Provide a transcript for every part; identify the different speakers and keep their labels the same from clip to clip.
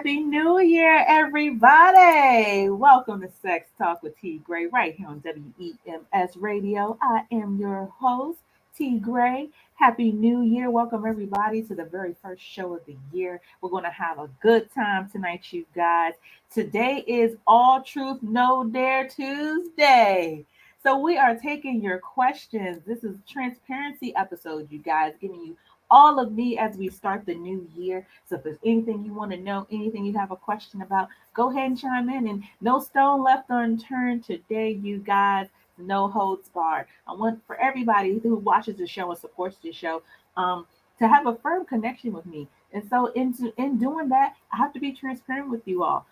Speaker 1: Happy New Year, everybody! Welcome to Sex Talk with T. Graye right here on WEMS Radio. I am your host, T. Graye. Happy New Year. Welcome, everybody, to the very first show of the year. We're going to have a good time tonight, you guys. Today is All Truth, No Dare Tuesday. So we are taking your questions. This is transparency episode, you guys, giving you all of me as we start the new year. So if there's anything you want to know, anything you have a question about, go ahead and chime in. And no stone left unturned today, you guys. No holds barred. I want for everybody who watches the show and supports the show to have a firm connection with me. And so in doing that, I have to be transparent with you all.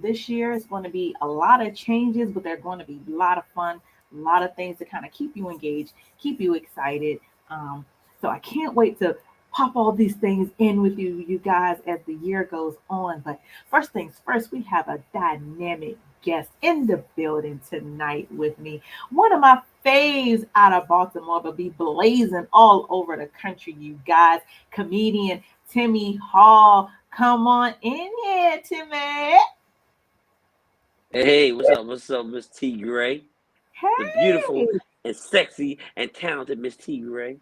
Speaker 1: This year is going to be a lot of changes, but they're going to be a lot of fun, a lot of things to kind of keep you engaged, keep you excited. So I can't wait to pop all these things in with you guys, as the year goes on. But first things first, we have a dynamic guest in the building tonight with me. One of my faves out of Baltimore, but be blazing all over the country, you guys. Comedian Timmy Hall. Come on in here, Timmy.
Speaker 2: Hey, what's up? What's up, Miss T. Graye? The beautiful
Speaker 1: Hey.
Speaker 2: and sexy and talented Miss T. Graye.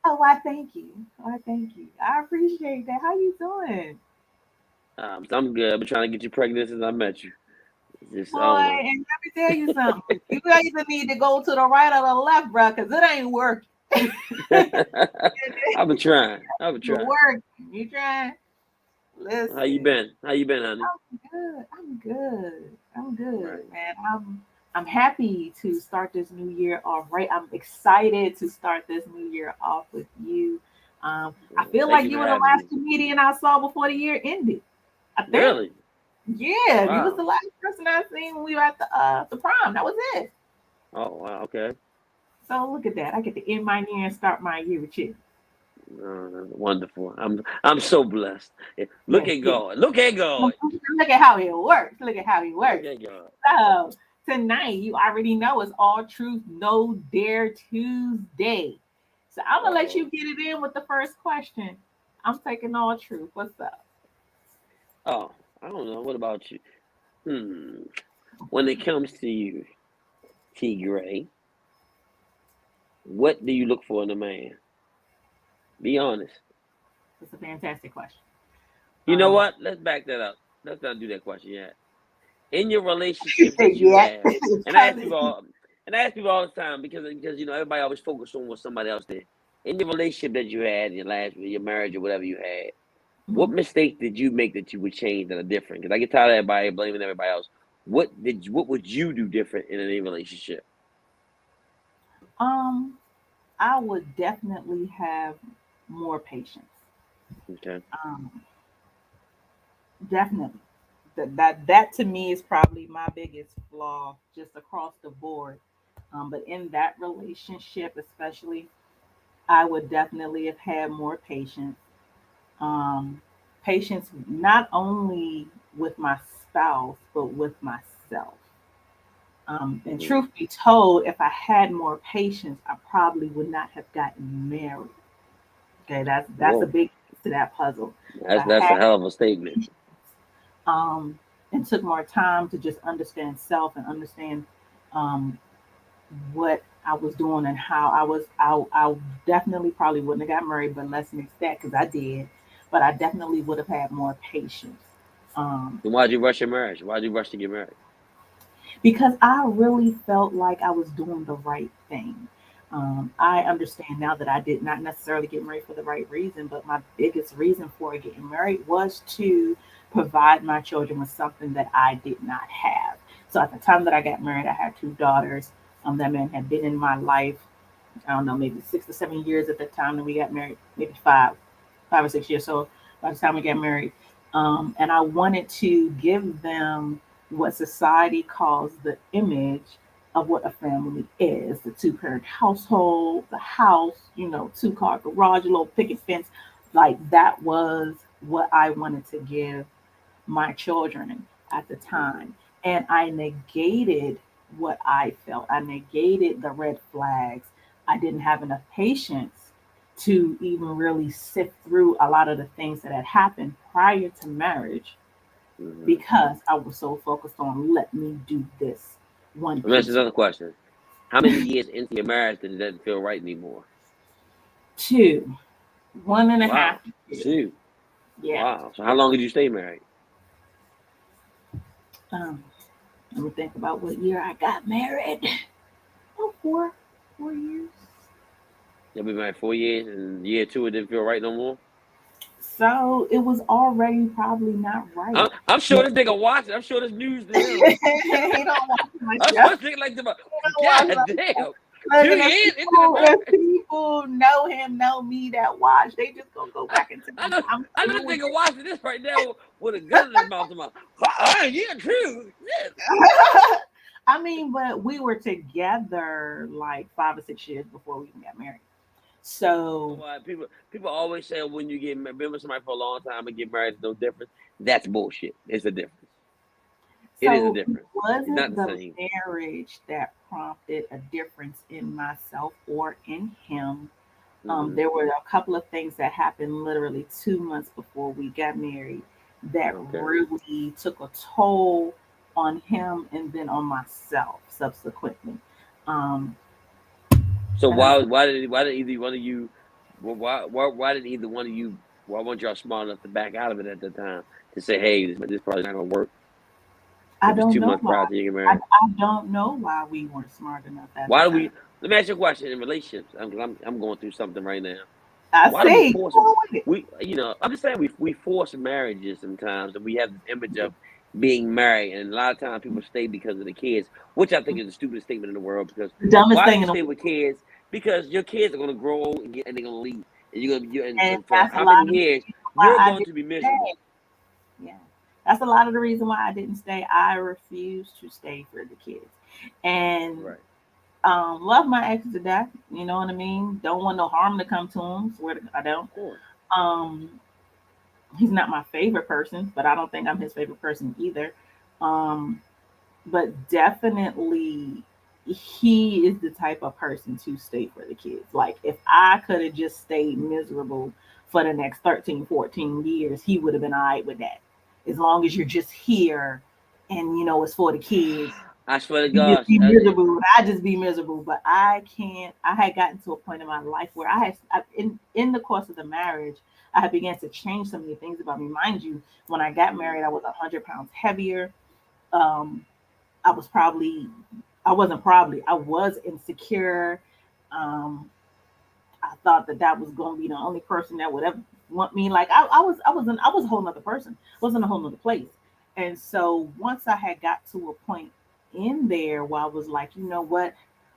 Speaker 1: Oh, I thank you. I thank you. I appreciate that. How you doing?
Speaker 2: I'm good. I've been trying to get you pregnant since I met you. It's just, I
Speaker 1: Boy,
Speaker 2: don't know.
Speaker 1: and let me tell you something. You either need to go to the right or the left, bro, because it ain't working.
Speaker 2: I've been trying. I've been
Speaker 1: You
Speaker 2: trying.
Speaker 1: work. You trying? Listen.
Speaker 2: How you been? How you been, honey?
Speaker 1: I'm good. I'm good. I'm good,
Speaker 2: Right.
Speaker 1: man. I'm happy to start this new year off right. I'm excited to start this new year off with you. I feel
Speaker 2: Thank
Speaker 1: like
Speaker 2: you
Speaker 1: you
Speaker 2: for
Speaker 1: were the
Speaker 2: having
Speaker 1: last
Speaker 2: me.
Speaker 1: comedian I saw before the year ended. I think.
Speaker 2: Really?
Speaker 1: Yeah, you was the
Speaker 2: Wow.
Speaker 1: last person I seen when we were at the prom. That was it.
Speaker 2: Oh, wow. Okay.
Speaker 1: So look at that. I get to end my year and start my year with you.
Speaker 2: Wonderful. I'm so blessed. Look
Speaker 1: Yes,
Speaker 2: at
Speaker 1: yes.
Speaker 2: God. Look at God.
Speaker 1: Look at how it works. Look at how it
Speaker 2: Look
Speaker 1: works.
Speaker 2: at God.
Speaker 1: So tonight, you already know it's All Truth, No Dare Tuesday. So I'm gonna let you
Speaker 2: Uh-oh.
Speaker 1: get it in with the first question. I'm taking all truth. What's up?
Speaker 2: Oh, I don't know. What about you? Hmm. When it comes to you, T. Graye, what do you look for in a man? Be honest.
Speaker 1: It's a fantastic question.
Speaker 2: You know
Speaker 1: Um,
Speaker 2: what? Let's back that up. Let's not do that question yet. In your relationships that you
Speaker 1: yeah.
Speaker 2: have, and I ask people all the time because everybody always focus on what somebody else did. In your relationship that you had, your marriage or whatever you had, what mistakes did you make that you would change that are different? Because I get tired of everybody blaming everybody else. What would you do different in any relationship?
Speaker 1: um, I would definitely have more patience.
Speaker 2: Okay.
Speaker 1: Um, definitely. That to me is probably my biggest flaw just across the board. But in that relationship, especially, I would definitely have had more patience. Um, Patience not only with my spouse, but with myself. And
Speaker 2: Mm.
Speaker 1: truth be told, if I had more patience, I probably would not have gotten married. Okay, that's a
Speaker 2: Whoa,
Speaker 1: big piece to that puzzle. If I
Speaker 2: that's
Speaker 1: had
Speaker 2: a hell of a statement.
Speaker 1: um, and took more time to just understand self and understand um, what I was doing and how I definitely probably wouldn't have got married, but let's mix that because I did. But I definitely would have had more patience. Um,
Speaker 2: Then why'd you rush your marriage? Why'd you rush to get married?
Speaker 1: because I really felt like I was doing the right thing. I understand now that I did not necessarily get married for the right reason, but my biggest reason for getting married was to provide my children with something that I did not have. So at the time that I got married, I had two daughters. That man had been in my life, I don't know, maybe 6 to 7 years at the time that we got married, maybe 5 or 6 years. So by the time we got married, and I wanted to give them what society calls the image of what a family is: the two-parent household, the house, two-car garage, a little picket fence. Like that was what I wanted to give my children at the
Speaker 2: Hmm.
Speaker 1: time. And I negated what I felt. I negated the red flags. I didn't have enough patience to even really sift through a lot of the things that had happened prior to marriage
Speaker 2: Mm-hmm.
Speaker 1: because I was so focused on let me do this one
Speaker 2: Let me ask you
Speaker 1: piece.
Speaker 2: another question. How many years into your marriage did it doesn't feel right anymore?
Speaker 1: Two, 1.5
Speaker 2: Wow.
Speaker 1: years.
Speaker 2: Two.
Speaker 1: Yeah.
Speaker 2: Wow. So how long did you stay married?
Speaker 1: Um, Let me think about what year I got married. Oh, 4 years.
Speaker 2: You'll be married 4 years, and year two it didn't feel right no more.
Speaker 1: So it was already probably not right.
Speaker 2: I'm sure
Speaker 1: But
Speaker 2: this nigga watching. I'm sure this news to him.
Speaker 1: he don't watch my
Speaker 2: I'm
Speaker 1: show.
Speaker 2: sure this nigga like them.
Speaker 1: He don't watch
Speaker 2: God
Speaker 1: my show.
Speaker 2: damn.
Speaker 1: Look,
Speaker 2: Two
Speaker 1: and
Speaker 2: years into the marriage.
Speaker 1: if people know him, know me that watch, they just gonna go back and tell
Speaker 2: I
Speaker 1: me
Speaker 2: know,
Speaker 1: I'm
Speaker 2: I know
Speaker 1: cool
Speaker 2: this
Speaker 1: with
Speaker 2: nigga watching this right now with a gun in his mouth. Yeah, true. Yeah.
Speaker 1: it. I mean, but we were together like 5 or 6 years before we even got married. So
Speaker 2: Why people always say when you get been with somebody for a long time and get married, it's no difference. That's bullshit. It's a difference. It is a
Speaker 1: So it
Speaker 2: difference. It's not
Speaker 1: wasn't
Speaker 2: the
Speaker 1: the
Speaker 2: same.
Speaker 1: marriage that prompted a difference in myself or in him.
Speaker 2: Hmm.
Speaker 1: There were a couple of things that happened literally 2 months before we got married that
Speaker 2: Okay.
Speaker 1: really took a toll on him and then on myself subsequently. Um,
Speaker 2: So
Speaker 1: and I'm
Speaker 2: why did either one of you why did either one of you why weren't y'all smart enough to back out of it at the time to say, hey, this probably not gonna work
Speaker 1: I
Speaker 2: if it's
Speaker 1: don't
Speaker 2: two
Speaker 1: know
Speaker 2: months
Speaker 1: why.
Speaker 2: prior to you getting
Speaker 1: I,
Speaker 2: married?
Speaker 1: I don't know why we weren't smart enough at the
Speaker 2: Why do we
Speaker 1: time.
Speaker 2: let me ask you a question in relationships? I'm going through something right now.
Speaker 1: I
Speaker 2: Why do we
Speaker 1: see.
Speaker 2: force
Speaker 1: Come on with it.
Speaker 2: I'm just saying we force marriages sometimes and we have this image of being married and a lot of times people stay because of the kids, which I think is the stupidest statement in the world because
Speaker 1: The dumbest
Speaker 2: why do
Speaker 1: thing
Speaker 2: you
Speaker 1: in the
Speaker 2: stay
Speaker 1: world.
Speaker 2: with kids? Because your kids are gonna grow old and they're gonna leave. And you're gonna
Speaker 1: And
Speaker 2: and for
Speaker 1: that's a
Speaker 2: how
Speaker 1: lot
Speaker 2: many
Speaker 1: of the
Speaker 2: years
Speaker 1: reason why
Speaker 2: you're
Speaker 1: I
Speaker 2: going
Speaker 1: didn't
Speaker 2: to be miserable.
Speaker 1: stay. Yeah. That's a lot of the reason why I didn't stay. I refused to stay for the kids. And
Speaker 2: Right.
Speaker 1: love my ex to death. You know what I mean? Don't want no harm to come to him. Swear to God, I don't.
Speaker 2: Of course.
Speaker 1: Um, he's not my favorite person, but I don't think I'm his favorite person either. Um, but definitely he is the type of person to stay for the kids. Like if I could have just stayed miserable for the next 13, 14 years, he would have been all right with that. As long as you're just here and it's for the kids,
Speaker 2: I swear to
Speaker 1: you just
Speaker 2: gosh.
Speaker 1: be miserable and I just be miserable. But I can't. I had gotten to a point in my life where in the course of the marriage, I had began to change some of the things about me. Mind you, when I got married, I was 100 pounds heavier. Um, I was probably, I wasn't probably, I was insecure. Um, I thought that that was going to be the only person that would ever want me. Like I was a whole nother person. I was in a whole nother place. And so once I had got to a point in there where I was like, you know what,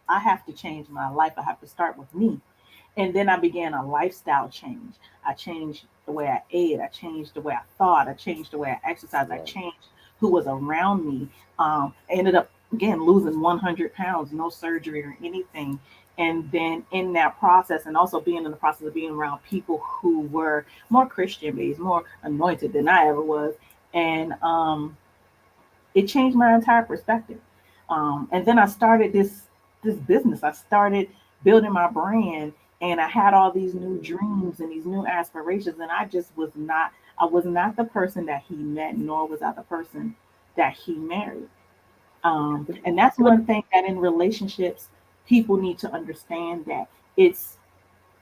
Speaker 1: I have to change my life. I have to start with me. And then I began a lifestyle change. I changed the way I ate. I changed the way I thought. I changed the way I exercised. I
Speaker 2: Right.
Speaker 1: changed who was around me. I ended up again losing 100 pounds, no surgery or anything. And then in that process, and also being in the process of being around people who were more Christian based, more anointed than I ever was, and it changed my entire perspective. And then I started this business. I started building my brand, and I had all these new
Speaker 2: Mhm.
Speaker 1: dreams and these new aspirations. And I just was not. I was not the person that he met, nor was I the person that he married. And that's
Speaker 2: Let
Speaker 1: one thing that in relationships people need to understand that it's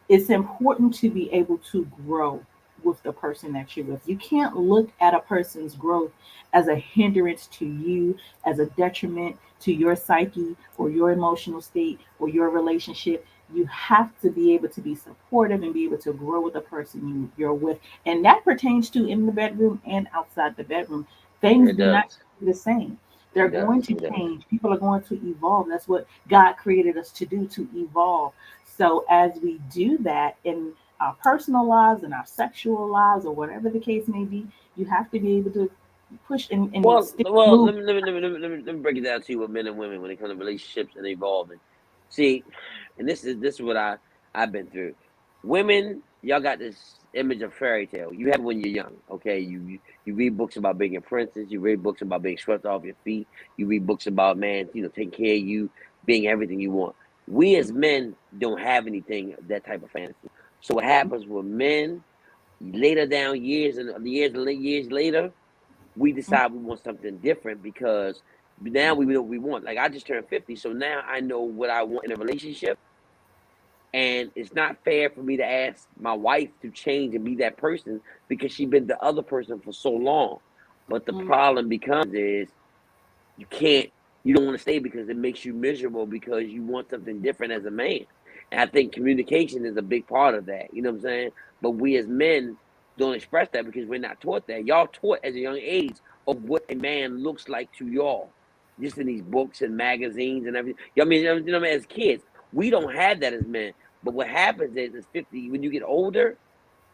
Speaker 1: it's important to be able to grow with the person that you're with. You can't look at a person's growth as a hindrance to you, as a detriment to your psyche or your emotional state or your relationship. You have to be able to be supportive and be able to grow with the person you're with. And that pertains to in the bedroom and outside the bedroom. Things
Speaker 2: It
Speaker 1: do not
Speaker 2: does.
Speaker 1: be the same. They're
Speaker 2: It
Speaker 1: going
Speaker 2: does.
Speaker 1: to
Speaker 2: It does.
Speaker 1: change. People are going to evolve. That's what God created us to do, to evolve. So as we do that in our personal lives and our sexual lives or whatever the case may be, you have to be able to push and
Speaker 2: Well,
Speaker 1: still
Speaker 2: well,
Speaker 1: move.
Speaker 2: let me break it down to you with men and women when it comes to relationships and evolving. See, and this is what I've been through. Women, y'all got this image of fairy tale. You have it when you're young, okay? You read books about being a princess. You read books about being swept off your feet. You read books about man, taking care of you, being everything you want. We as men don't have anything that type of fantasy. So what happens with men later down years and years later? we decide we want something different because now we know what we want. Like I just turned 50, so now I know what I want in a relationship. And it's not fair for me to ask my wife to change and be that person because she's been the other person for so long. But the problem becomes is you can't, you don't want to stay because it makes you miserable because you want something different as a man. And I think communication is a big part of that. You know what I'm saying? But we as men don't express that because we're not taught that. Y'all taught at a young age of what a man looks like to y'all, just in these books and magazines and everything. You know what I mean? As kids, we don't have that as men. But what happens is 50, when you get older,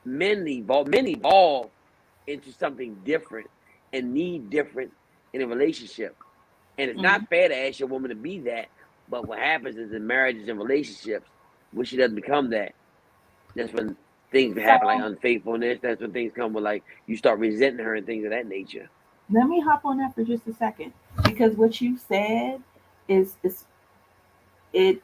Speaker 2: men evolve into something different and need different in a relationship. And it's not fair to ask your woman to be that. But what happens is in marriages and relationships, when she doesn't become that, that's when things
Speaker 1: So
Speaker 2: happen like unfaithfulness. That's when things come with like you start resenting her and things of that nature.
Speaker 1: let me hop on that for just a second because what you said is it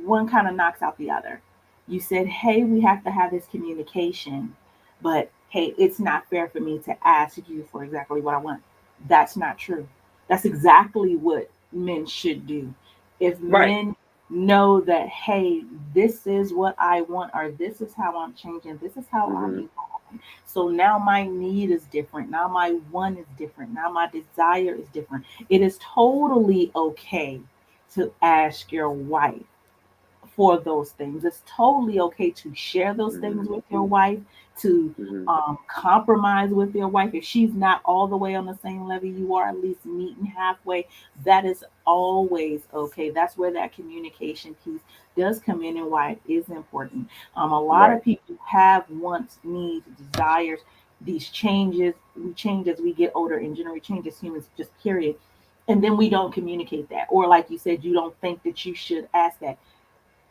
Speaker 1: one kind of knocks out the other. You said, "Hey, we have to have this communication, but hey, it's not fair for me to ask you for exactly what I want." That's not true. That's exactly what men should do. If
Speaker 2: Right.
Speaker 1: men know that, hey, this is what I want, or this is how I'm changing, this is how I'm
Speaker 2: Mm-hmm.
Speaker 1: evolving. So now my need is different. Now my want is different. Now my desire is different. It is totally okay to ask your wife for those things. It's totally okay to share those
Speaker 2: Mm-hmm.
Speaker 1: things with your wife, to
Speaker 2: Mm-hmm.
Speaker 1: compromise with your wife. If she's not all the way on the same level you are, at least meeting halfway. That is always okay. That's where that communication piece does come in and why it is important. A lot
Speaker 2: Right.
Speaker 1: of people have wants, needs, desires. These changes, we change as we get older. In general, we change as humans, just period. And then we don't communicate that. Or, like you said, you don't think that you should ask that.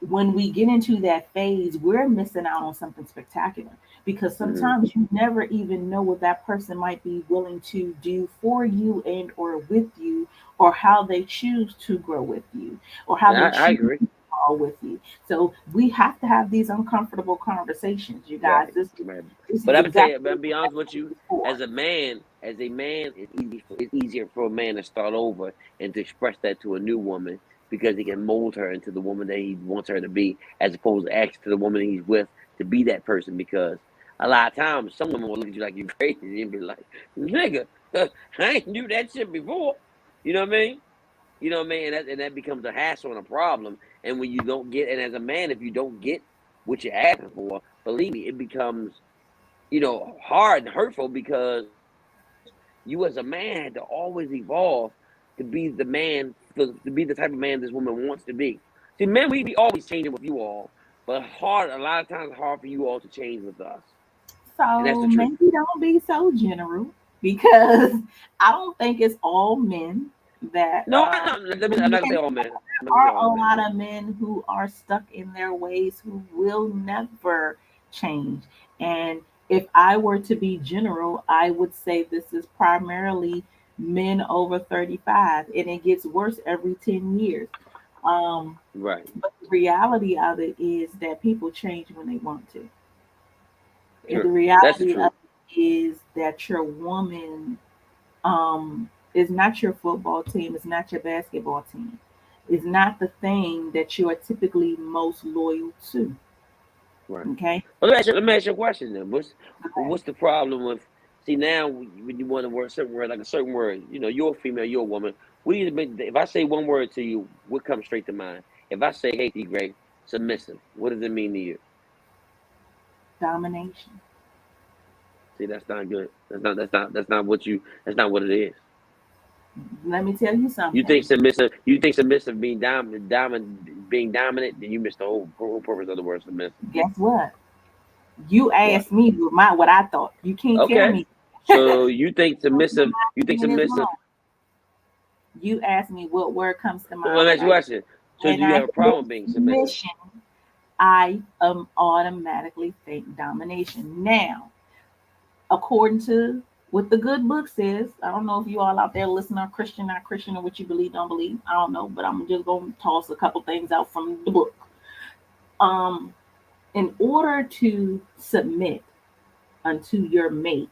Speaker 1: When we get into that phase, we're missing out on something spectacular because
Speaker 2: Mm-hmm.
Speaker 1: sometimes you never even know what that person might be willing to do for you and or with you, or how they choose to grow with you, or how
Speaker 2: Yeah,
Speaker 1: they
Speaker 2: I
Speaker 1: choose
Speaker 2: agree.
Speaker 1: to fall with you. So we have to have these uncomfortable conversations, you guys.
Speaker 2: Right.
Speaker 1: This
Speaker 2: Right.
Speaker 1: this
Speaker 2: But
Speaker 1: is
Speaker 2: I'm gonna tell you,
Speaker 1: exactly
Speaker 2: but I'm be
Speaker 1: what
Speaker 2: honest with
Speaker 1: that
Speaker 2: you,
Speaker 1: is for.
Speaker 2: as a man, it's easier for a man to start over and to express that to a new woman because he can mold her into the woman that he wants her to be, as opposed to asking to the woman he's with to be that person. Because a lot of times, some women will look at you like you're crazy and be like, "Nigga, I ain't do that shit before." You know what I mean? You know what I mean? And that becomes a hassle and a problem. And when you don't get, and as a man, if you don't get what you're asking for, believe me, it becomes, hard and hurtful because you as a man had to always evolve to be the man, to be the type of man this woman wants to be. See, men, we be always changing with you all, but a lot of times hard for you all to change with us. And that's
Speaker 1: So
Speaker 2: the truth.
Speaker 1: maybe don't be so general because I don't think it's all men that
Speaker 2: No, I'm not gonna say
Speaker 1: men.
Speaker 2: all men. I'm not gonna say
Speaker 1: Are a
Speaker 2: all men.
Speaker 1: lot of men who are stuck in their ways who will never change. And if I were to be general, I would say this is primarily men over 35, and it gets worse every 10 years. Um,
Speaker 2: Right.
Speaker 1: but the reality of it is that people change when they want to. And the
Speaker 2: True. That's the
Speaker 1: reality of
Speaker 2: truth.
Speaker 1: it is that your woman is not your football team, is not your basketball team, is not the thing that you are typically most loyal to.
Speaker 2: Right.
Speaker 1: Okay.
Speaker 2: Well, let me ask you a question then. What's the problem with? See now, when you want to word certain word like a certain word, you're a female, you're a woman. If I say one word to you, what comes straight to mind? If I say, "Hey, T. Gray, submissive," what does it mean to you?
Speaker 1: Domination.
Speaker 2: See, that's not good. That's not what you. That's not what it is.
Speaker 1: Let me tell you
Speaker 2: You think
Speaker 1: something.
Speaker 2: submissive? You think submissive being dominant? Then you missed the whole purpose of the word submissive.
Speaker 1: Guess what? You
Speaker 2: What?
Speaker 1: asked me what I thought. You can't tell
Speaker 2: Okay.
Speaker 1: me.
Speaker 2: So you think
Speaker 1: My
Speaker 2: submissive? You think
Speaker 1: opinion is
Speaker 2: submissive?
Speaker 1: wrong. You asked me what word comes to
Speaker 2: So let
Speaker 1: mind
Speaker 2: me ask you a question. So do
Speaker 1: when
Speaker 2: you
Speaker 1: I
Speaker 2: have a
Speaker 1: hear
Speaker 2: problem being submissive?
Speaker 1: submission. I automatically think domination. Now, according to what the good book says. I don't know if you all out there listening are Christian, not Christian, or what you believe, don't believe. I don't know, but I'm just gonna toss a couple things out from the book. Um, in order to submit unto your mate,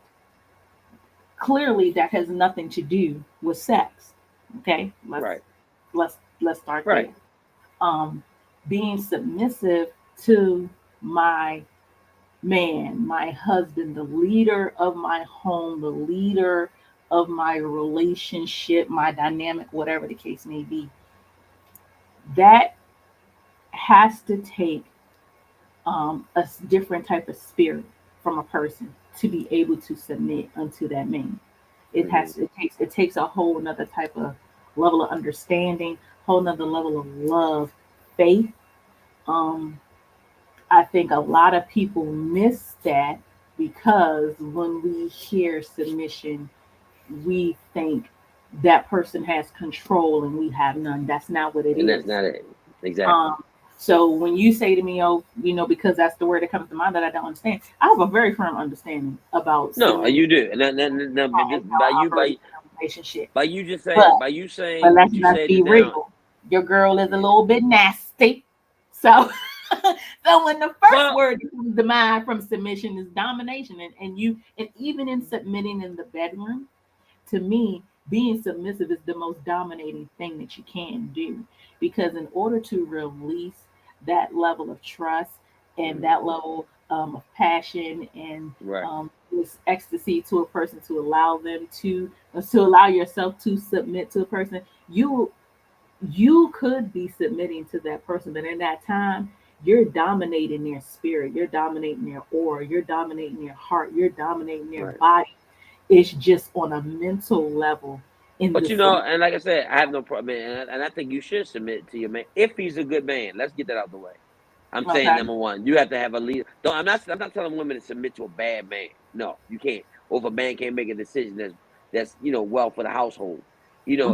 Speaker 1: clearly that has nothing to do with sex. Okay,
Speaker 2: Right.
Speaker 1: let's start there.
Speaker 2: Right.
Speaker 1: Um, being submissive to my man, my husband, the leader of my home, the leader of my relationship, my dynamic, whatever the case may be, that has to take a different type of spirit from a person to be able to submit unto that man.
Speaker 2: Mm-hmm.
Speaker 1: It takes a whole another type of level of understanding, whole another level of love, faith. Um, I think a lot of people miss that because when we hear submission, we think that person has control and we have none. That's not what it
Speaker 2: And that's
Speaker 1: is.
Speaker 2: not it. Exactly.
Speaker 1: Um, so when you say to me, oh, because that's the word that comes to mind that I don't understand, I have a very firm understanding about
Speaker 2: No,
Speaker 1: submitting
Speaker 2: you do. And then but
Speaker 1: and
Speaker 2: just
Speaker 1: how I operate in a relationship.
Speaker 2: by you just
Speaker 1: But
Speaker 2: saying by you
Speaker 1: but
Speaker 2: saying
Speaker 1: let's
Speaker 2: what you
Speaker 1: not
Speaker 2: said
Speaker 1: be
Speaker 2: just now.
Speaker 1: real. Your girl is a
Speaker 2: Yeah.
Speaker 1: little bit nasty. So so when the first
Speaker 2: Well,
Speaker 1: word that comes to mind from submission is domination, and even in submitting in the bedroom, to me, being submissive is the most dominating thing that you can do because in order to release that level of trust and
Speaker 2: mhm,
Speaker 1: that level of passion and
Speaker 2: right.
Speaker 1: this ecstasy to a person to allow them to allow yourself to submit to a person, you could be submitting to that person, but in that time you're dominating their spirit, you're dominating their aura, you're dominating their heart, you're dominating their
Speaker 2: Right.
Speaker 1: body. It's just on a mental level in
Speaker 2: But
Speaker 1: the sub.
Speaker 2: and like I said, I have no problem, and I think you should submit to your man if he's a good man. Let's get that out the way. I'm saying
Speaker 1: Okay.
Speaker 2: number one, you have to have a leader. Don't I'm not telling women to submit to a bad man. No, you can't. Or if a man can't make a decision that's well for the household.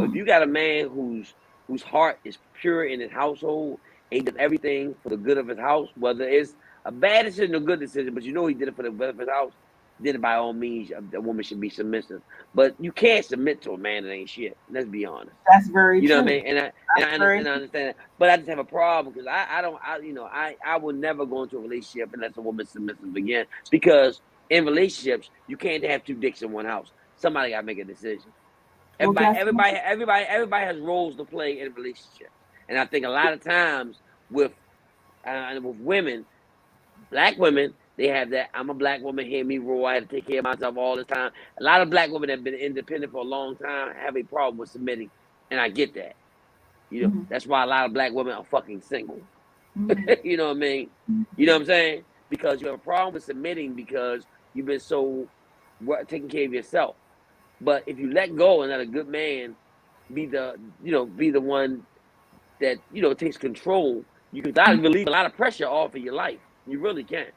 Speaker 2: If
Speaker 1: Mhm.
Speaker 2: you got a man whose heart is pure in his household, and he does everything for the good of his house, whether it's a bad decision or good decision, but he did it for the good of his house, then by all means, a woman should be submissive. But you can't submit to a man that ain't shit. Let's be honest.
Speaker 1: That's very
Speaker 2: You know what I
Speaker 1: true.
Speaker 2: mean? And I and
Speaker 1: That's
Speaker 2: I,
Speaker 1: very
Speaker 2: and I
Speaker 1: true.
Speaker 2: understand that, but I just have a problem because I don't I will never go into a relationship unless a woman's submissive again because in relationships you can't have two dicks in one house. Somebody got to make a decision.
Speaker 1: Well,
Speaker 2: Everybody
Speaker 1: guess what?
Speaker 2: everybody everybody everybody has roles to play in relationships, and I think a lot of times with women, black women, they have that. I'm a black woman. Hear me roar. I had to take care of myself all the time. A lot of black women that have been independent for a long time have a problem with submitting, and I get that.
Speaker 1: Mhm.
Speaker 2: That's why a lot of black women are fucking single.
Speaker 1: Mhm.
Speaker 2: You know what I mean? You know
Speaker 1: Mhm.
Speaker 2: what I'm saying? Because you have a problem with submitting because you've been so taking care of yourself. But if you let go and let a good man be the one that takes control, you can relieve a lot of pressure off of your life. You really can.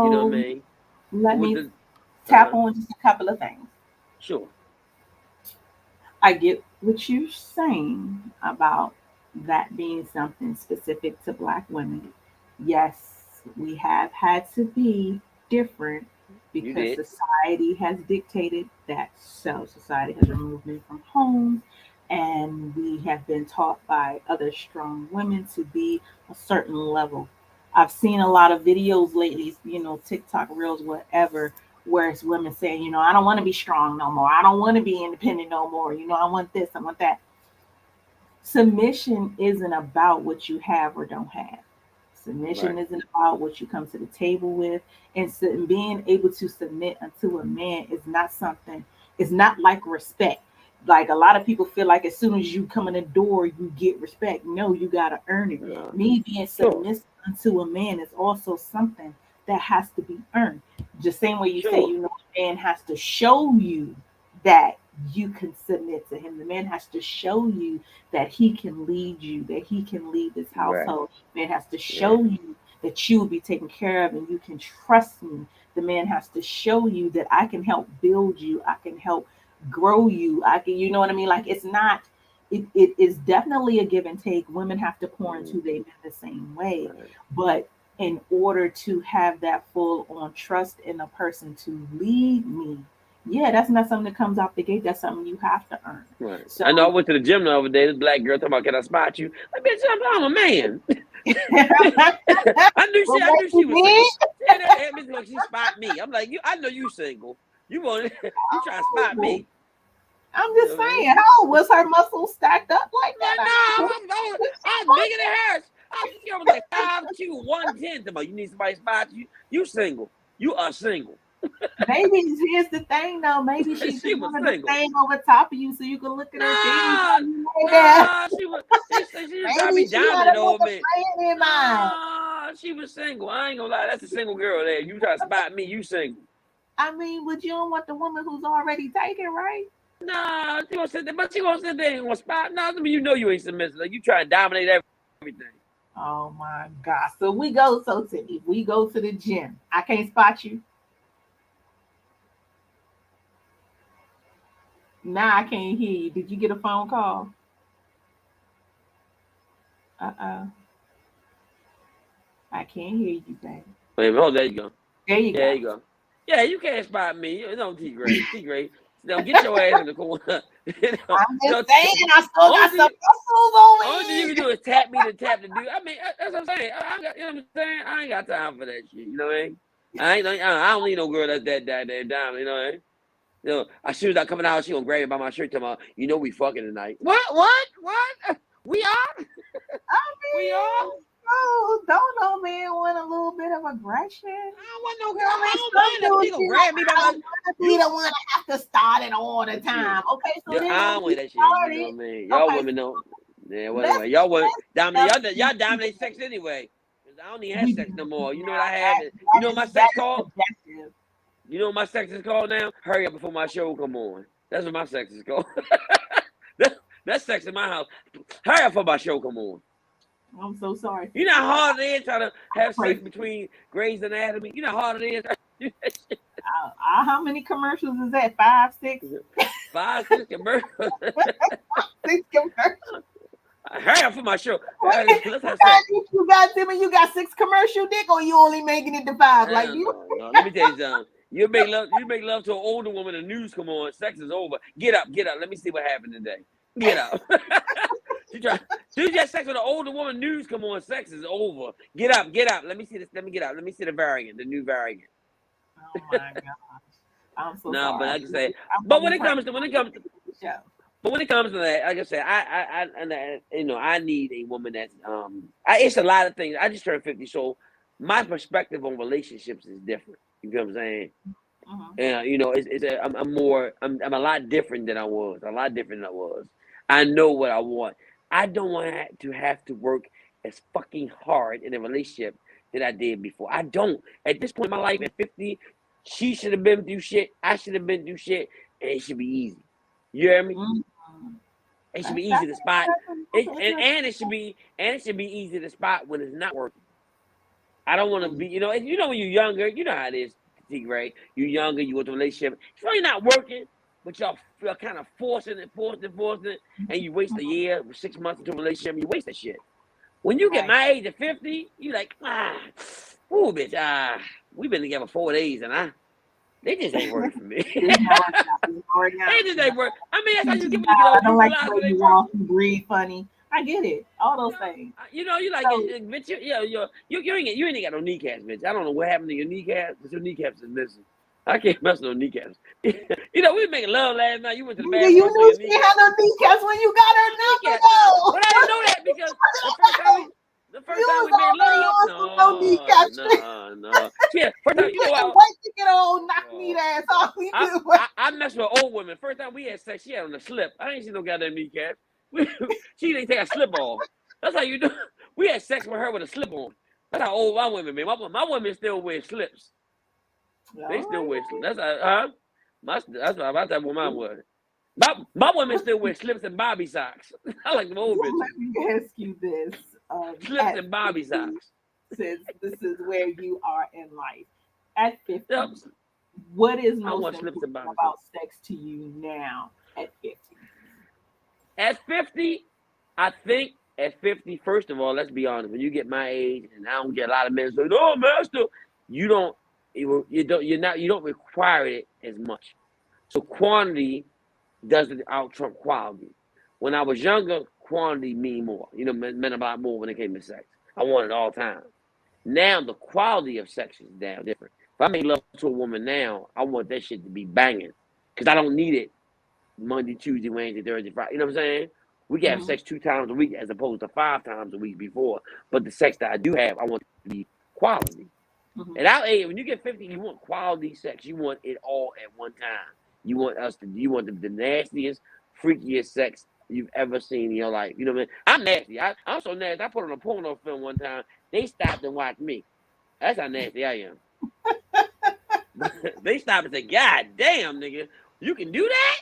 Speaker 2: You know what I
Speaker 1: So
Speaker 2: mean?
Speaker 1: let
Speaker 2: But with
Speaker 1: me
Speaker 2: the
Speaker 1: tap on just a couple of things.
Speaker 2: sure,
Speaker 1: I get what you're saying about that being something specific to Black women. Yes, we have had to be different
Speaker 2: you
Speaker 1: because
Speaker 2: did.
Speaker 1: society has dictated that so. Society has removed men from homes, and we have been taught by other strong women to be a certain level. I've seen a lot of videos lately, TikTok reels, whatever, where it's women saying, I don't want to be strong no more. I don't want to be independent no more. I want this, I want that. Submission isn't about what you have or don't have. Submission
Speaker 2: Right.
Speaker 1: isn't about what you come to the table with. And being able to submit unto a man is not something, it's not like respect. Like a lot of people feel like as soon as you come in the door, you get respect. No, you got to earn it. Me being
Speaker 2: Sure.
Speaker 1: submissive unto a man is also something that has to be earned. Just same way you say,
Speaker 2: Sure.
Speaker 1: a man has to show you that you can submit to him. The man has to show you that he can lead you, that he can lead this
Speaker 2: Right.
Speaker 1: household. The man has to
Speaker 2: Right.
Speaker 1: show you that you will be taken care of and you can trust me. The man has to show you that I can help build you, I can help grow you. I can, you know what I mean? Like it's not, it is definitely a give and take. Women have to pour into
Speaker 2: Mm,
Speaker 1: their men the same way.
Speaker 2: right.
Speaker 1: But in order to have that full on trust in a person to lead me, yeah, that's not something that comes out the gate. That's something you have to earn.
Speaker 2: Right. I know I
Speaker 1: So
Speaker 2: went to the gym the other day. This black girl talking about, can I spot you? Like, bitch, I'm a man.
Speaker 1: well,
Speaker 2: I knew
Speaker 1: what
Speaker 2: she
Speaker 1: you
Speaker 2: was single.
Speaker 1: did?
Speaker 2: She had that bitch like she spot me. I'm like, I know you single. You want you trying to spot me?
Speaker 1: I'm just saying, how was her muscles stacked up like that?
Speaker 2: I'm bigger than hers. She was like 5'2", 110. You need somebody to spot you. You single. You are single.
Speaker 1: Maybe here's the thing, though. Maybe she
Speaker 2: She
Speaker 1: just
Speaker 2: was
Speaker 1: wanted to
Speaker 2: single.
Speaker 1: stand over top of you so you can look at her titties.
Speaker 2: She was trying to
Speaker 1: Maybe
Speaker 2: be
Speaker 1: she had
Speaker 2: dominant over
Speaker 1: another
Speaker 2: me.
Speaker 1: plan in mind.
Speaker 2: She was single. I ain't gonna lie. That's a single girl there. You try to spot me, you single.
Speaker 1: I mean, but you don't want the woman who's already taken, right?
Speaker 2: Nah, she gonna sit there, but she gonna sit there and gonna spot. Nah, I mean, you know you ain't submissive. Like, you try to dominate everything.
Speaker 1: Oh my God. So if we go to the gym, I can't spot you. Now I can't hear you. Did you get a phone call? Uh-oh. I can't hear you, baby.
Speaker 2: Wait a minute, there you go.
Speaker 1: There you
Speaker 2: There
Speaker 1: go.
Speaker 2: you go. Yeah, you can't spot me. No, T Graye. Now get your ass in the corner.
Speaker 1: I'm just saying, I still got some muscles over
Speaker 2: All you
Speaker 1: here.
Speaker 2: can do is tap me to tap the dude. I mean, that's what I'm saying. You know what I'm saying? I ain't got time for that shit. You know what I mean? I don't need no girl that's that down. You know what I mean? You know, as soon as I come in the house, she gonna grab me by my shirt. Tomorrow, you know we fucking tonight. What? We are?
Speaker 1: I
Speaker 2: We are?
Speaker 1: mean, oh, don't no man want a little bit of aggression?
Speaker 2: I don't want no girl. I don't mind if she gonna grab me by my.
Speaker 1: You don't want to have to start it all the time. Okay, so then
Speaker 2: I don't want that shit. You know what I mean? Y'all women don't. Yeah, whatever. Y'all women dominate. Y'all dominate sex anyway. I don't even have sex no more. You know what I have? You know what my sex called? You know what my sex is called now? Hurry up before my show come on. That's what my sex is called. That's sex in my house. Hurry up before my show come on.
Speaker 1: I'm so sorry.
Speaker 2: You know how hard it is trying to have sex between Grey's Anatomy? You know how hard it is?
Speaker 1: How many commercials is that? 5, 6?
Speaker 2: 5, 6 commercials.
Speaker 1: 6 commercials.
Speaker 2: Hurry up for my show.
Speaker 1: Let's have sex. You got 6 commercial dick, or you only making it to 5? Like you.
Speaker 2: No. Let me tell you something. You make love to an older woman. The news come on. Sex is over. Get up. Let me see what happened today. Get up. She just sex with an older woman. News come on. Sex is over. Get up. Let me see this. Let me get up. Let me see the variant. The new variant.
Speaker 1: Oh my gosh. I'm so sorry.
Speaker 2: But like I say, but when it comes to that, like I said, I need a woman that's it's a lot of things. I just turned 50, so my perspective on relationships is different. You know what I'm saying? And I'm a lot different than I was. I know what I want. I don't want to have to work as fucking hard in a relationship that I did before. I don't. At this point in my life, at 50, she should have been through shit. I should have been through shit, and it should be easy. You hear me?
Speaker 1: Mm-hmm.
Speaker 2: It should be easy to spot, and it should be easy to spot when it's not working. I don't want to be, when you're younger, you know how it is, T Graye. You're younger, you go to a relationship, it's really not working, but y'all kind of forcing it, and you waste a year, 6 months into a relationship, and you waste that shit. When you get my age at 50, you like, bitch, we've been together 4 days, and they just ain't working for me. They just ain't work. I mean, that's how you get when you get older.
Speaker 1: I don't like the way you walk and breathe funny. I get it. All those things.
Speaker 2: You like, bitch, you ain't got no kneecaps, bitch. I don't know what happened to your kneecaps, but your kneecaps is missing. I can't mess with no kneecaps. We were making love last night. You went to the bathroom.
Speaker 1: You knew she had no kneecaps when you got her number, though.
Speaker 2: But I didn't know that because the first time we made love,
Speaker 1: no kneecaps.
Speaker 2: No. Yeah, first time,
Speaker 1: wait to get old knock-kneed ass off.
Speaker 2: I messed with old women. First time we had sex, she had on a slip. I ain't seen no goddamn kneecaps. She didn't take a slip off. That's how you do. We had sex with her with a slip on. That's how old my women, man. My women still wear slips. They still wear slips. That's my type of woman was. My women still wear slips and bobby socks. I like them old bitches.
Speaker 1: Let me ask you this.
Speaker 2: Slips and bobby socks.
Speaker 1: Since this is where you are in life. At 50, what is most important about sex to you now at 50?
Speaker 2: At 50, I think at 50, first of all, let's be honest. When you get my age, and I don't get a lot of men say, "No, master," you don't require it as much. So quantity doesn't out trump quality. When I was younger, quantity mean more. Meant a lot more when it came to sex. I wanted it all the time. Now the quality of sex is down different. If I make love to a woman now, I want that shit to be banging, because I don't need it Monday, Tuesday, Wednesday, Thursday, Friday. You know what I'm saying? We can have sex 2 times a week as opposed to 5 times a week before. But the sex that I do have, I want it to be quality. And when you get 50, you want quality sex. You want it all at one time. You want the nastiest, freakiest sex you've ever seen in your life. You know what I mean? I'm nasty. I'm so nasty. I put on a porno film one time. They stopped and watched me. That's how nasty I am. They stopped and said, "God damn, nigga, you can do that?"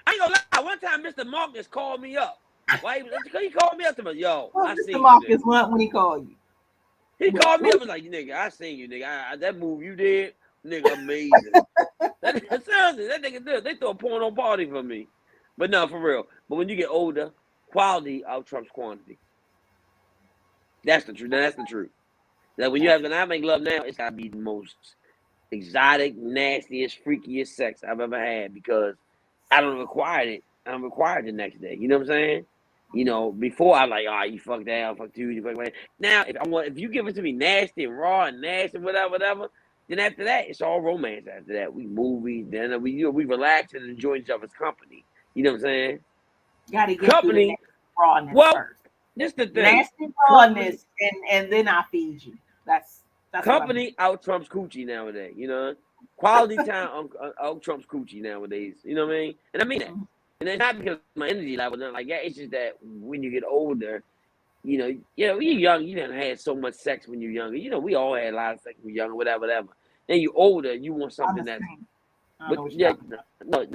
Speaker 2: I ain't gonna lie. One time, Mr. Marcus called me up. Why? He called me up to me, yo.
Speaker 1: Well,
Speaker 2: I
Speaker 1: Mr.
Speaker 2: seen
Speaker 1: Marcus
Speaker 2: you.
Speaker 1: when he called you.
Speaker 2: He called me up and was like, "Nigga, I seen you, nigga. That move you did, nigga, amazing." Seriously, that nigga did. They throw a porno party for me. But no, for real. But when you get older, quality out trumps quantity. That's the truth. That's the truth. That when I make love now, it's gotta be the most exotic, nastiest, freakiest sex I've ever had, because I don't require it. I'm required the next day. You know what I'm saying? You know, before I like, you fuck that, fuck you fuck that. Now, if you give it to me nasty and raw and nasty, whatever, then after that, it's all romance. After that, we movie, then we relax and enjoy each other's company. You know what I'm saying?
Speaker 1: Gotta get through the nasty rawness first.
Speaker 2: This the thing.
Speaker 1: Nasty rawness, and then I feed you. That's
Speaker 2: company out trumps coochie nowadays. You know, quality time out trumps coochie nowadays. You know what I mean? And I mean that. And it's not because my energy level, nothing like that. It's just that when you get older, when you're young, you done had so much sex when you're younger. You know, we all had a lot of sex when you're younger, whatever. Then you older, you want something that's. But yeah, no,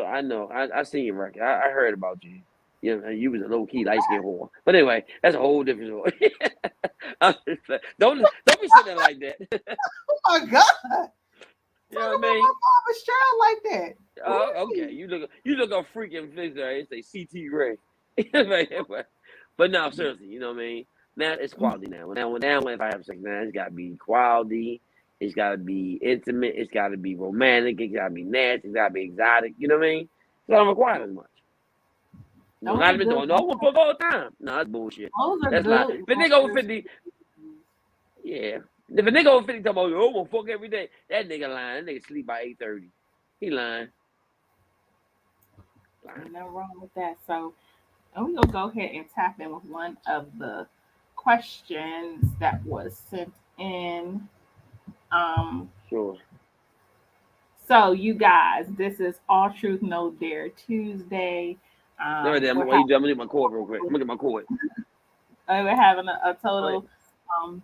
Speaker 2: I know. I seen your record. I heard about you. You know, you was a low key light skin whore. But anyway, that's a whole different story. Don't be sitting there like that.
Speaker 1: Oh my God.
Speaker 2: You know what I mean?
Speaker 1: My father's child like that.
Speaker 2: Oh, okay. You look a freaking face there. It's a CT Graye. But no, seriously, you know what I mean? Now it's quality now. Now if I have sex now, it's gotta be quality, it's gotta be intimate, it's gotta be romantic, it gotta be nasty, it's gotta be exotic, you know what I mean? So I don't require as much. A lot of people don't know fuck all the time. No, that's bullshit. That's not. If a nigga over 50, yeah. If a nigga over 50 talking about, we'll fuck every day, that nigga lying. That nigga sleep by 8:30. He lying.
Speaker 1: Ain't nothing wrong with that. So I'm gonna go ahead and tap in with one of the questions that was sent in.
Speaker 2: Sure.
Speaker 1: So you guys, this is All Truth No Dare Tuesday.
Speaker 2: I'm gonna get my cord real quick. I'm gonna get my cord.
Speaker 1: We're having a total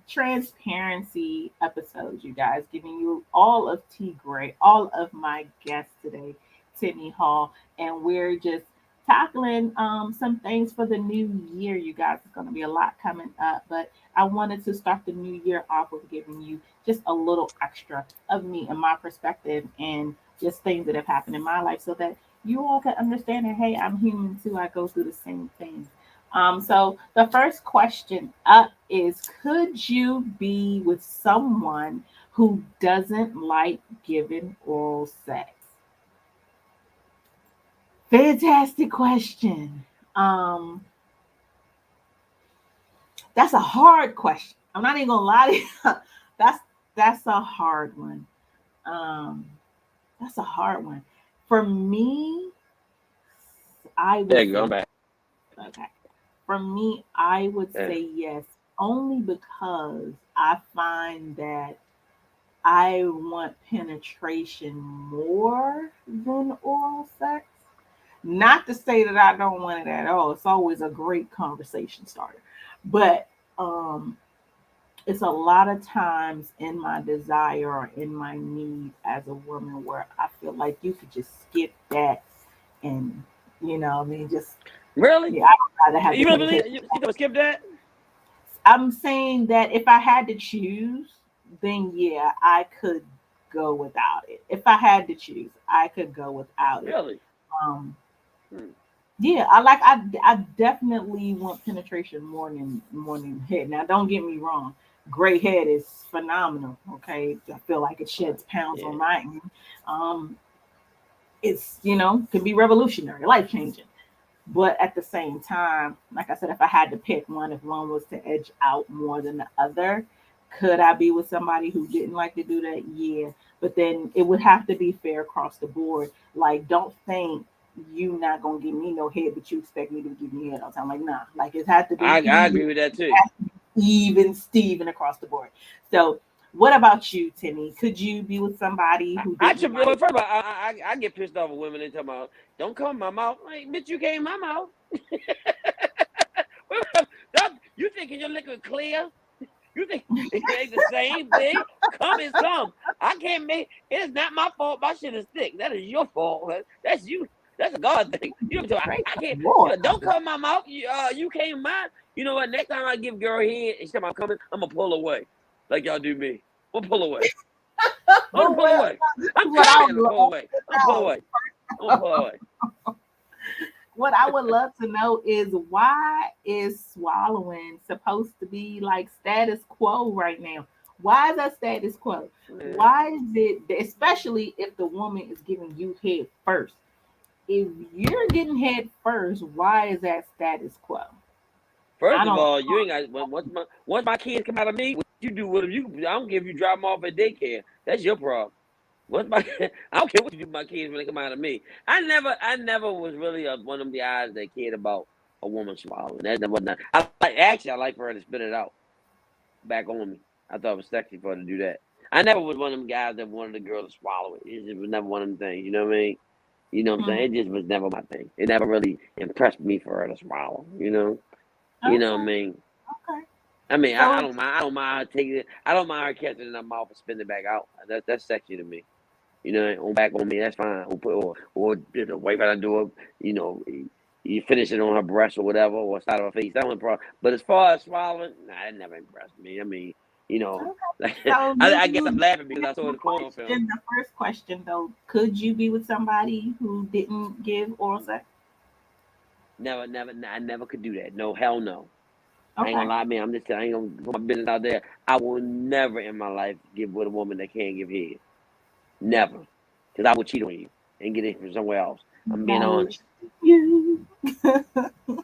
Speaker 1: transparency episode, you guys, giving you all of T Graye, all of my guests today, Timmy Hall, and we're just tackling some things for the new year, you guys. It's going to be a lot coming up, but I wanted to start the new year off with giving you just a little extra of me and my perspective and just things that have happened in my life so that you all can understand that, hey, I'm human too. I go through the same things. So the first question up is, could you be with someone who doesn't like giving oral sex? Fantastic question. That's a hard question. I'm not even gonna lie to you. That's a hard one. That's a hard one. For me, I would
Speaker 2: there you go. I'm back.
Speaker 1: Okay. For me, I would say yes, only because I find that I want penetration more than oral sex. Not to say that I don't want it at all. It's always a great conversation starter. But it's a lot of times in my desire or in my need as a woman where I feel like you could just skip that and, just
Speaker 2: really.
Speaker 1: Yeah, I'd rather have
Speaker 2: you don't believe you gonna skip that?
Speaker 1: I'm saying that if I had to choose, then yeah, I could go without it. If I had to choose, I could go without it.
Speaker 2: Really?
Speaker 1: Um, yeah, I definitely want penetration more than head. Now, don't get me wrong, great head is phenomenal. Okay, I feel like it sheds pounds on my end. It's can be revolutionary, life changing. But at the same time, like I said, if I had to pick one, if one was to edge out more than the other, Could I be with somebody who didn't like to do that? Yeah. But then it would have to be fair across the board. Like, don't think you not gonna give me no head, but you expect me to give me head all the time. Like, nah. Like, it has to be
Speaker 2: I agree with that too.
Speaker 1: even Steven across the board. So what about you, Timmy? Could you be with somebody who
Speaker 2: I
Speaker 1: didn't
Speaker 2: should
Speaker 1: like?
Speaker 2: first of all, I get pissed off with women and talking about don't come in my mouth. Like, bitch, you came in my mouth. You thinking your liquor clear? You think it ain't the same thing? Come is come. I can't make it. Is not my fault. My shit is thick. That is your fault. That's you. That's a God thing. You know,
Speaker 1: Praise
Speaker 2: I can't.
Speaker 1: the Lord.
Speaker 2: Don't come in my mouth. You came mine. You know what? Next time I give girl head and she I'm coming, I'm gonna pull away, like y'all do me. I'm gonna pull away. I'm gonna
Speaker 1: But
Speaker 2: pull
Speaker 1: well,
Speaker 2: away.
Speaker 1: this
Speaker 2: I'm
Speaker 1: is what I
Speaker 2: coming. I'm
Speaker 1: would
Speaker 2: gonna pull
Speaker 1: love
Speaker 2: away.
Speaker 1: to
Speaker 2: I'm gonna pull
Speaker 1: know.
Speaker 2: away. I'm gonna pull away.
Speaker 1: What I would love to know is why is swallowing supposed to be like status quo right now? Why is that status quo?
Speaker 2: Man.
Speaker 1: Why is it, especially if the woman is giving you head first? If you're getting head first, why is that status quo? I
Speaker 2: First of
Speaker 1: don't.
Speaker 2: all, you ain't got once my kids come out of me, what you do with them? I don't care if you drop them off at daycare. That's your problem. Once my I don't care what you do with my kids when they come out of me. I never was really one of the guys that cared about a woman swallowing. That never not. I like for her to spit it out back on me. I thought it was sexy for her to do that. I never was one of them guys that wanted the girl to swallow it. It just was never one of them things. You know what I mean? You know what I'm saying?
Speaker 1: Mhm.
Speaker 2: It just was never my thing. It never really impressed me for her to swallow. You know? You know what I
Speaker 1: Okay.
Speaker 2: mean?
Speaker 1: Okay.
Speaker 2: I mean, I
Speaker 1: So
Speaker 2: don't mind. I don't mind her taking it. I don't mind her catching it in her mouth and spitting it back out. That's sexy to me. You know, on back on me, that's fine. Or the wife out the door. You know, you finish it on her breast or whatever, or side of her face. That one problem. But as far as swallowing, nah, it never impressed me. I mean, you know,
Speaker 1: okay.
Speaker 2: like,
Speaker 1: So
Speaker 2: I guess I'm laughing because I saw the corner film.
Speaker 1: the first question though, could you be with somebody who didn't give oral sex?
Speaker 2: Never. I never could do that. No, hell no. I ain't
Speaker 1: Okay.
Speaker 2: gonna lie, man. I ain't gonna put my business out there. I will never in my life get with a woman that can't give head. Never. Because I would cheat on you and get it from somewhere else. I'm being
Speaker 1: That was
Speaker 2: honest.
Speaker 1: you.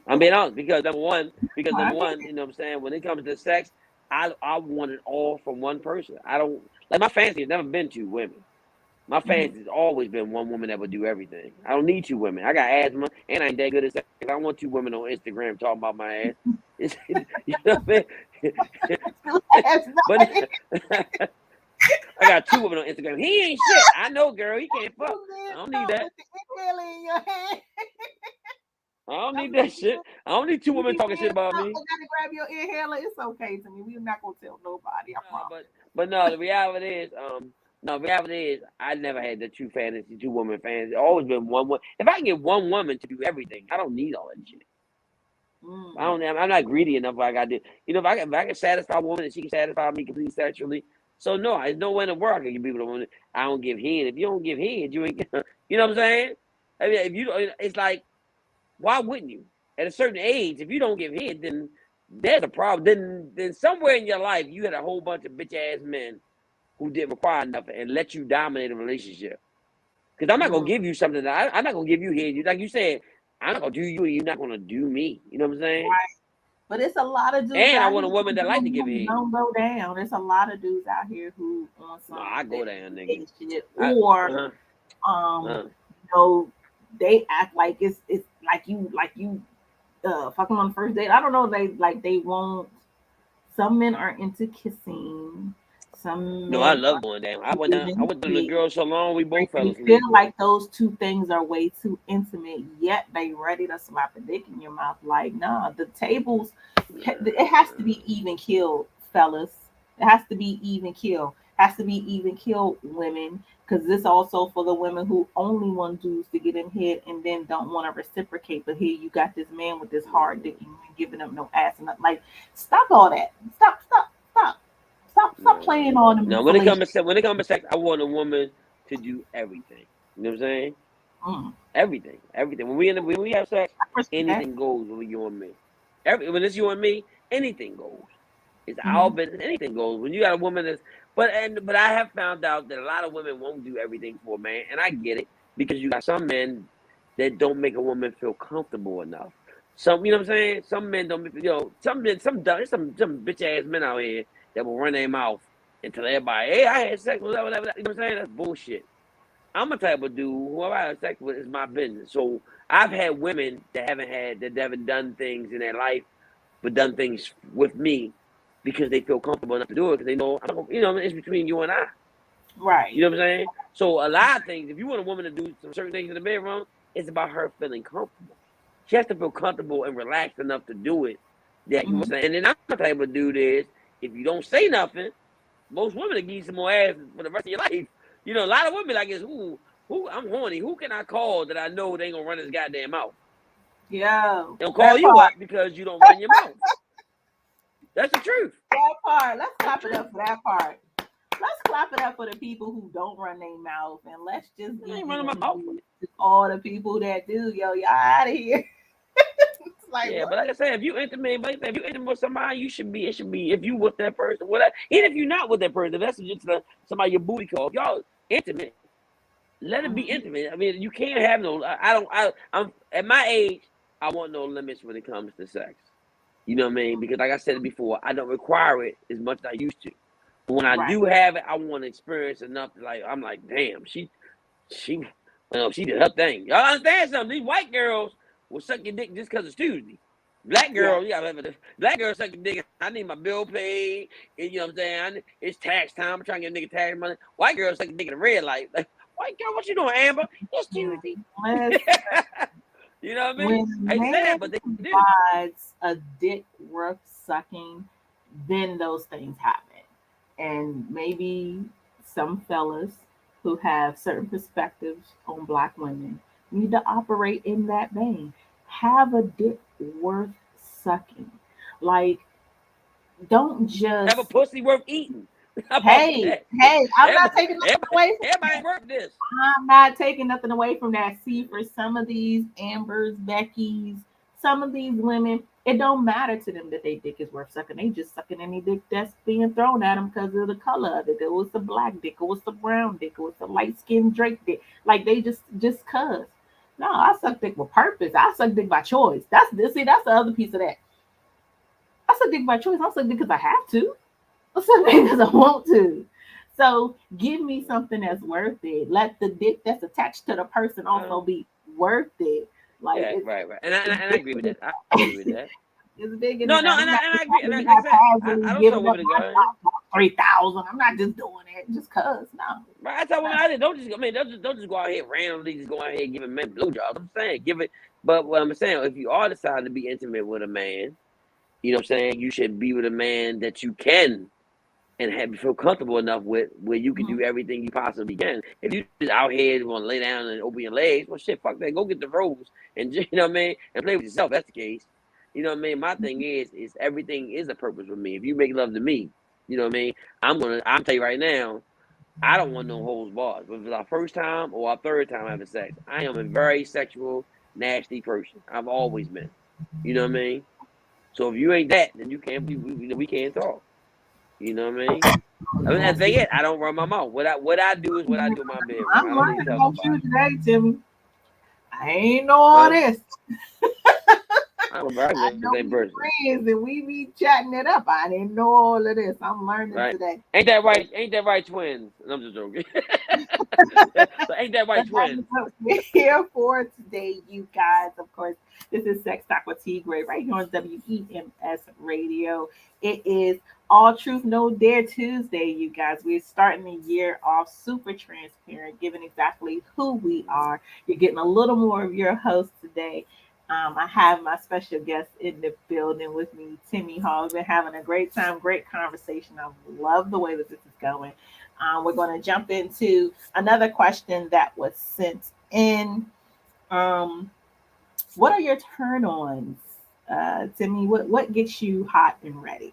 Speaker 2: I'm being honest because number
Speaker 1: Okay.
Speaker 2: one, you know what I'm saying, when it comes to sex, I want it all from one person. I don't like my fantasy has never been two women. My
Speaker 1: Mhm.
Speaker 2: fantasy has always been one woman that would do everything. I don't need two women. I got asthma and I ain't that good at sex. I don't want two women on Instagram talking about my ass. You know what I mean?
Speaker 1: Last
Speaker 2: But
Speaker 1: night.
Speaker 2: I got two women on Instagram. He ain't shit. I know, girl. He can't fuck.
Speaker 1: You
Speaker 2: I
Speaker 1: did
Speaker 2: don't need
Speaker 1: so
Speaker 2: that.
Speaker 1: with the inhaler in your hand.
Speaker 2: I don't
Speaker 1: I'm
Speaker 2: need
Speaker 1: like,
Speaker 2: that shit. I don't need two
Speaker 1: you
Speaker 2: women
Speaker 1: be
Speaker 2: talking shit
Speaker 1: saying
Speaker 2: about
Speaker 1: something,
Speaker 2: me.
Speaker 1: I gotta grab your inhaler. It's okay to me. We're not gonna tell nobody. I
Speaker 2: No,
Speaker 1: promise.
Speaker 2: but no, the reality is, I never had the two fantasy, two woman fantasy. Always been one woman. If I can get one woman to do everything, I don't need all that shit. I
Speaker 1: Mm.
Speaker 2: don't. I'm not greedy enough. Like I did. You know, if I can satisfy a woman and she can satisfy me completely sexually. So no, there's no way in the world I can be with a woman. I don't give head. If you don't give head, you ain't. You know what I'm saying? I mean, if you don't, it's like, why wouldn't you? At a certain age, if you don't give head, then there's a problem. Then somewhere in your life, you had a whole bunch of bitch ass men who didn't require nothing and let you dominate a relationship. Because I'm not gonna
Speaker 1: Mm.
Speaker 2: give you something that I'm not gonna give you head. Like you said, I'm not gonna do you, and you're not gonna do me. You know what I'm saying?
Speaker 1: But it's a lot of dudes
Speaker 2: And I
Speaker 1: out
Speaker 2: want
Speaker 1: here
Speaker 2: a woman that like to give
Speaker 1: who
Speaker 2: head.
Speaker 1: don't go down. There's a lot of dudes out here who on
Speaker 2: No,
Speaker 1: some
Speaker 2: I
Speaker 1: that
Speaker 2: go down, nigga.
Speaker 1: gay shit,
Speaker 2: I
Speaker 1: or
Speaker 2: uh uh
Speaker 1: you know, they act like it's like you fucking on the first date. I don't know. They won't. Some men are into kissing. Some
Speaker 2: No, I
Speaker 1: men
Speaker 2: love
Speaker 1: are
Speaker 2: going down. I went down. I
Speaker 1: giving
Speaker 2: went to the
Speaker 1: head.
Speaker 2: girl so long we both fell
Speaker 1: They feel
Speaker 2: asleep.
Speaker 1: like those two things are way too intimate, yet they ready to slap a dick in your mouth. Like, nah, the tables, it has to be even killed, fellas. It has to be even kill. Has to be even kill, women, because this also for the women who only want dudes to get in head and then don't want to reciprocate. But here you got this man with this hard dick and you ain't giving up no ass and nothing. Like, stop all that. Stop
Speaker 2: No,
Speaker 1: playing on them
Speaker 2: no.
Speaker 1: salacious.
Speaker 2: When it comes to sex, I want a woman to do everything. You know what I'm saying?
Speaker 1: Mm,
Speaker 2: Everything, everything. When we have sex,
Speaker 1: I respect that.
Speaker 2: anything goes when you and me. When it's you and me, anything goes. It's our
Speaker 1: Mm-hmm.
Speaker 2: business. Anything goes. When you got a woman that's, but I have found out that a lot of women won't do everything for a man, and I get it because you got some men that don't make a woman feel comfortable enough. Some, you know what I'm saying? Some men don't, some men, there's some bitch ass men out here. that will run their mouth and tell everybody, hey, I had sex with whatever. You know what I'm saying? That's bullshit. I'm a type of dude, whoever I have sex with is my business. So I've had women that haven't done things in their life, but done things with me because they feel comfortable enough to do it because they know, it's between you and I.
Speaker 1: Right.
Speaker 2: You know what I'm saying? So a lot of things, if you want a woman to do some certain things in the bedroom, it's about her feeling comfortable. She has to feel comfortable and relaxed enough to do it. That you know what I'm saying? And then I'm the type of dude is, if you don't say nothing, most women will give you some more ass for the rest of your life. You know, a lot of women like this, who I'm horny. Who can I call that I know they ain't gonna run his goddamn mouth?
Speaker 1: Yeah.
Speaker 2: They'll call you up because you don't run your mouth. That's the truth.
Speaker 1: That part. Let's clap it up for that part. Let's clap it up for the people who don't run their mouth, and let's just give all the people that do. Yo, y'all out of here.
Speaker 2: Like, yeah, what? But like I said, if you intimate with somebody, it should be if you with that person, whatever. Even if you're not with that person, if that's just somebody your booty call. If y'all intimate, let it be intimate. I mean, you can't have no. I'm at my age. I want no limits when it comes to sex. You know what I mean? Because like I said before, I don't require it as much as I used to. But when I do have it, I want to experience enough. I'm like, damn, she did her thing. Y'all understand something? These white girls will suck your dick just because it's Tuesday. Black girl, black girl suck your dick. I need my bill paid. You know what I'm saying? It's tax time. I'm trying to get a nigga tax money. White girl suck your dick in the red light. Like, white girl, what you doing, Amber? It's Tuesday. You know what I mean?
Speaker 1: When
Speaker 2: I say that, but they do.
Speaker 1: Provides a dick worth sucking, then those things happen. And maybe some fellas who have certain perspectives on black women need to operate in that vein. Have a dick worth sucking. Like, don't just
Speaker 2: have a pussy worth eating.
Speaker 1: Hey, I'm not taking nothing away from
Speaker 2: everybody worth this.
Speaker 1: I'm not taking nothing away from that. See, for some of these Ambers, Beckys, some of these women, it don't matter to them that they dick is worth sucking. They just sucking any dick that's being thrown at them because of the color of it. It was the black dick, it was the brown dick, it was the light skinned Drake dick. Like they just cuz. No, I suck dick with purpose. I suck dick by choice. That's the other piece of that. I suck dick by choice. I suck dick because I have to. I suck dick because I want to. So give me something that's worth it. Let the dick that's attached to the person also be worth it. Like
Speaker 2: right. And I agree with that. I agree with that.
Speaker 1: It's big
Speaker 2: enough. No, and I agree. And like I said, I don't tell women to go
Speaker 1: 3,000. I'm not just doing it just cause. No.
Speaker 2: Right. I tell women don't just go out here randomly just go out here giving men blowjobs. I'm saying give it. But what I'm saying, if you are deciding to be intimate with a man, you know what I'm saying, you should be with a man that you can and feel comfortable enough with where you can do everything you possibly can. If you just out here want to lay down and open your legs, well, shit, fuck that. Go get the rose and you know what I mean, and play with yourself. That's the case. You know what I mean. My thing is everything is a purpose with me. If you make love to me, you know what I mean. I'm tell you right now, I don't want no holds barred. Whether it's our first time or our third time having sex, I am a very sexual, nasty person. I've always been. You know what I mean. So if you ain't that, then you can't. We can't talk. You know what I mean? I think I don't run my mouth. What I do is what I do in my bedroom.
Speaker 1: I'm learning about you today, Timmy. I ain't know all this. I know we friends and we be chatting it up. I didn't know all of this. I'm learning today.
Speaker 2: Ain't that right? Ain't that right, twins? I'm just joking. So ain't that right, twins?
Speaker 1: We're here for today, you guys. Of course, this is Sex Talk with T. Graye right here on WEMS Radio. It is All Truth, No Dare Tuesday, you guys. We're starting the year off super transparent, giving exactly who we are. You're getting a little more of your host today. I have my special guest in the building with me, Timmy Hall. We've been having a great time, great conversation. I love the way that this is going. We're going to jump into another question that was sent in. What are your turn-ons, Timmy? What gets you hot and ready?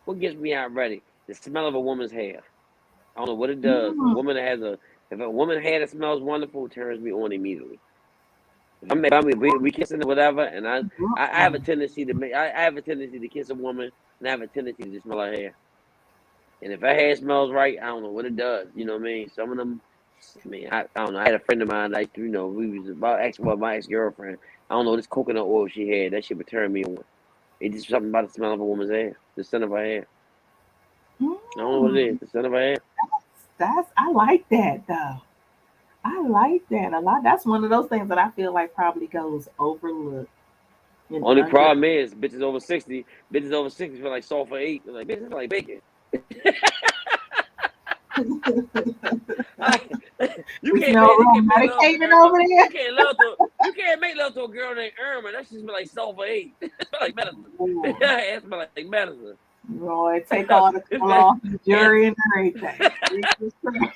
Speaker 2: What gets me hot and ready? The smell of a woman's hair. I don't know what it does. If a woman hair that smells wonderful, it turns me on immediately. We kissing or whatever, and I have a tendency to kiss a woman, and I have a tendency to smell her hair. And if her hair smells right, I don't know what it does. You know what I mean? Some of them, I don't know. I had a friend of mine, we was about my ex-girlfriend. I don't know, this coconut oil she had, that shit would turn me on. It's just something about the smell of a woman's hair, the scent of her hair. I don't know what it
Speaker 1: Mm,
Speaker 2: is, the scent of her hair.
Speaker 1: I like that though. I like that a lot. That's one of those things that I feel like probably goes overlooked and
Speaker 2: Only
Speaker 1: under.
Speaker 2: problem is bitches over 60 feel like sulfur 8. They're like, bitch, it's like bacon. I,
Speaker 1: You smell
Speaker 2: you
Speaker 1: real
Speaker 2: can't make love to
Speaker 1: medicated
Speaker 2: Irma.
Speaker 1: over there.
Speaker 2: You can't make love to a girl named Irma. That shit smell like sulfur 8. It smell like medicine.
Speaker 1: Ooh,
Speaker 2: It smell like medicine.
Speaker 1: Lord, take all the color
Speaker 2: It's,
Speaker 1: off the
Speaker 2: it's,
Speaker 1: jury and everything. Jesus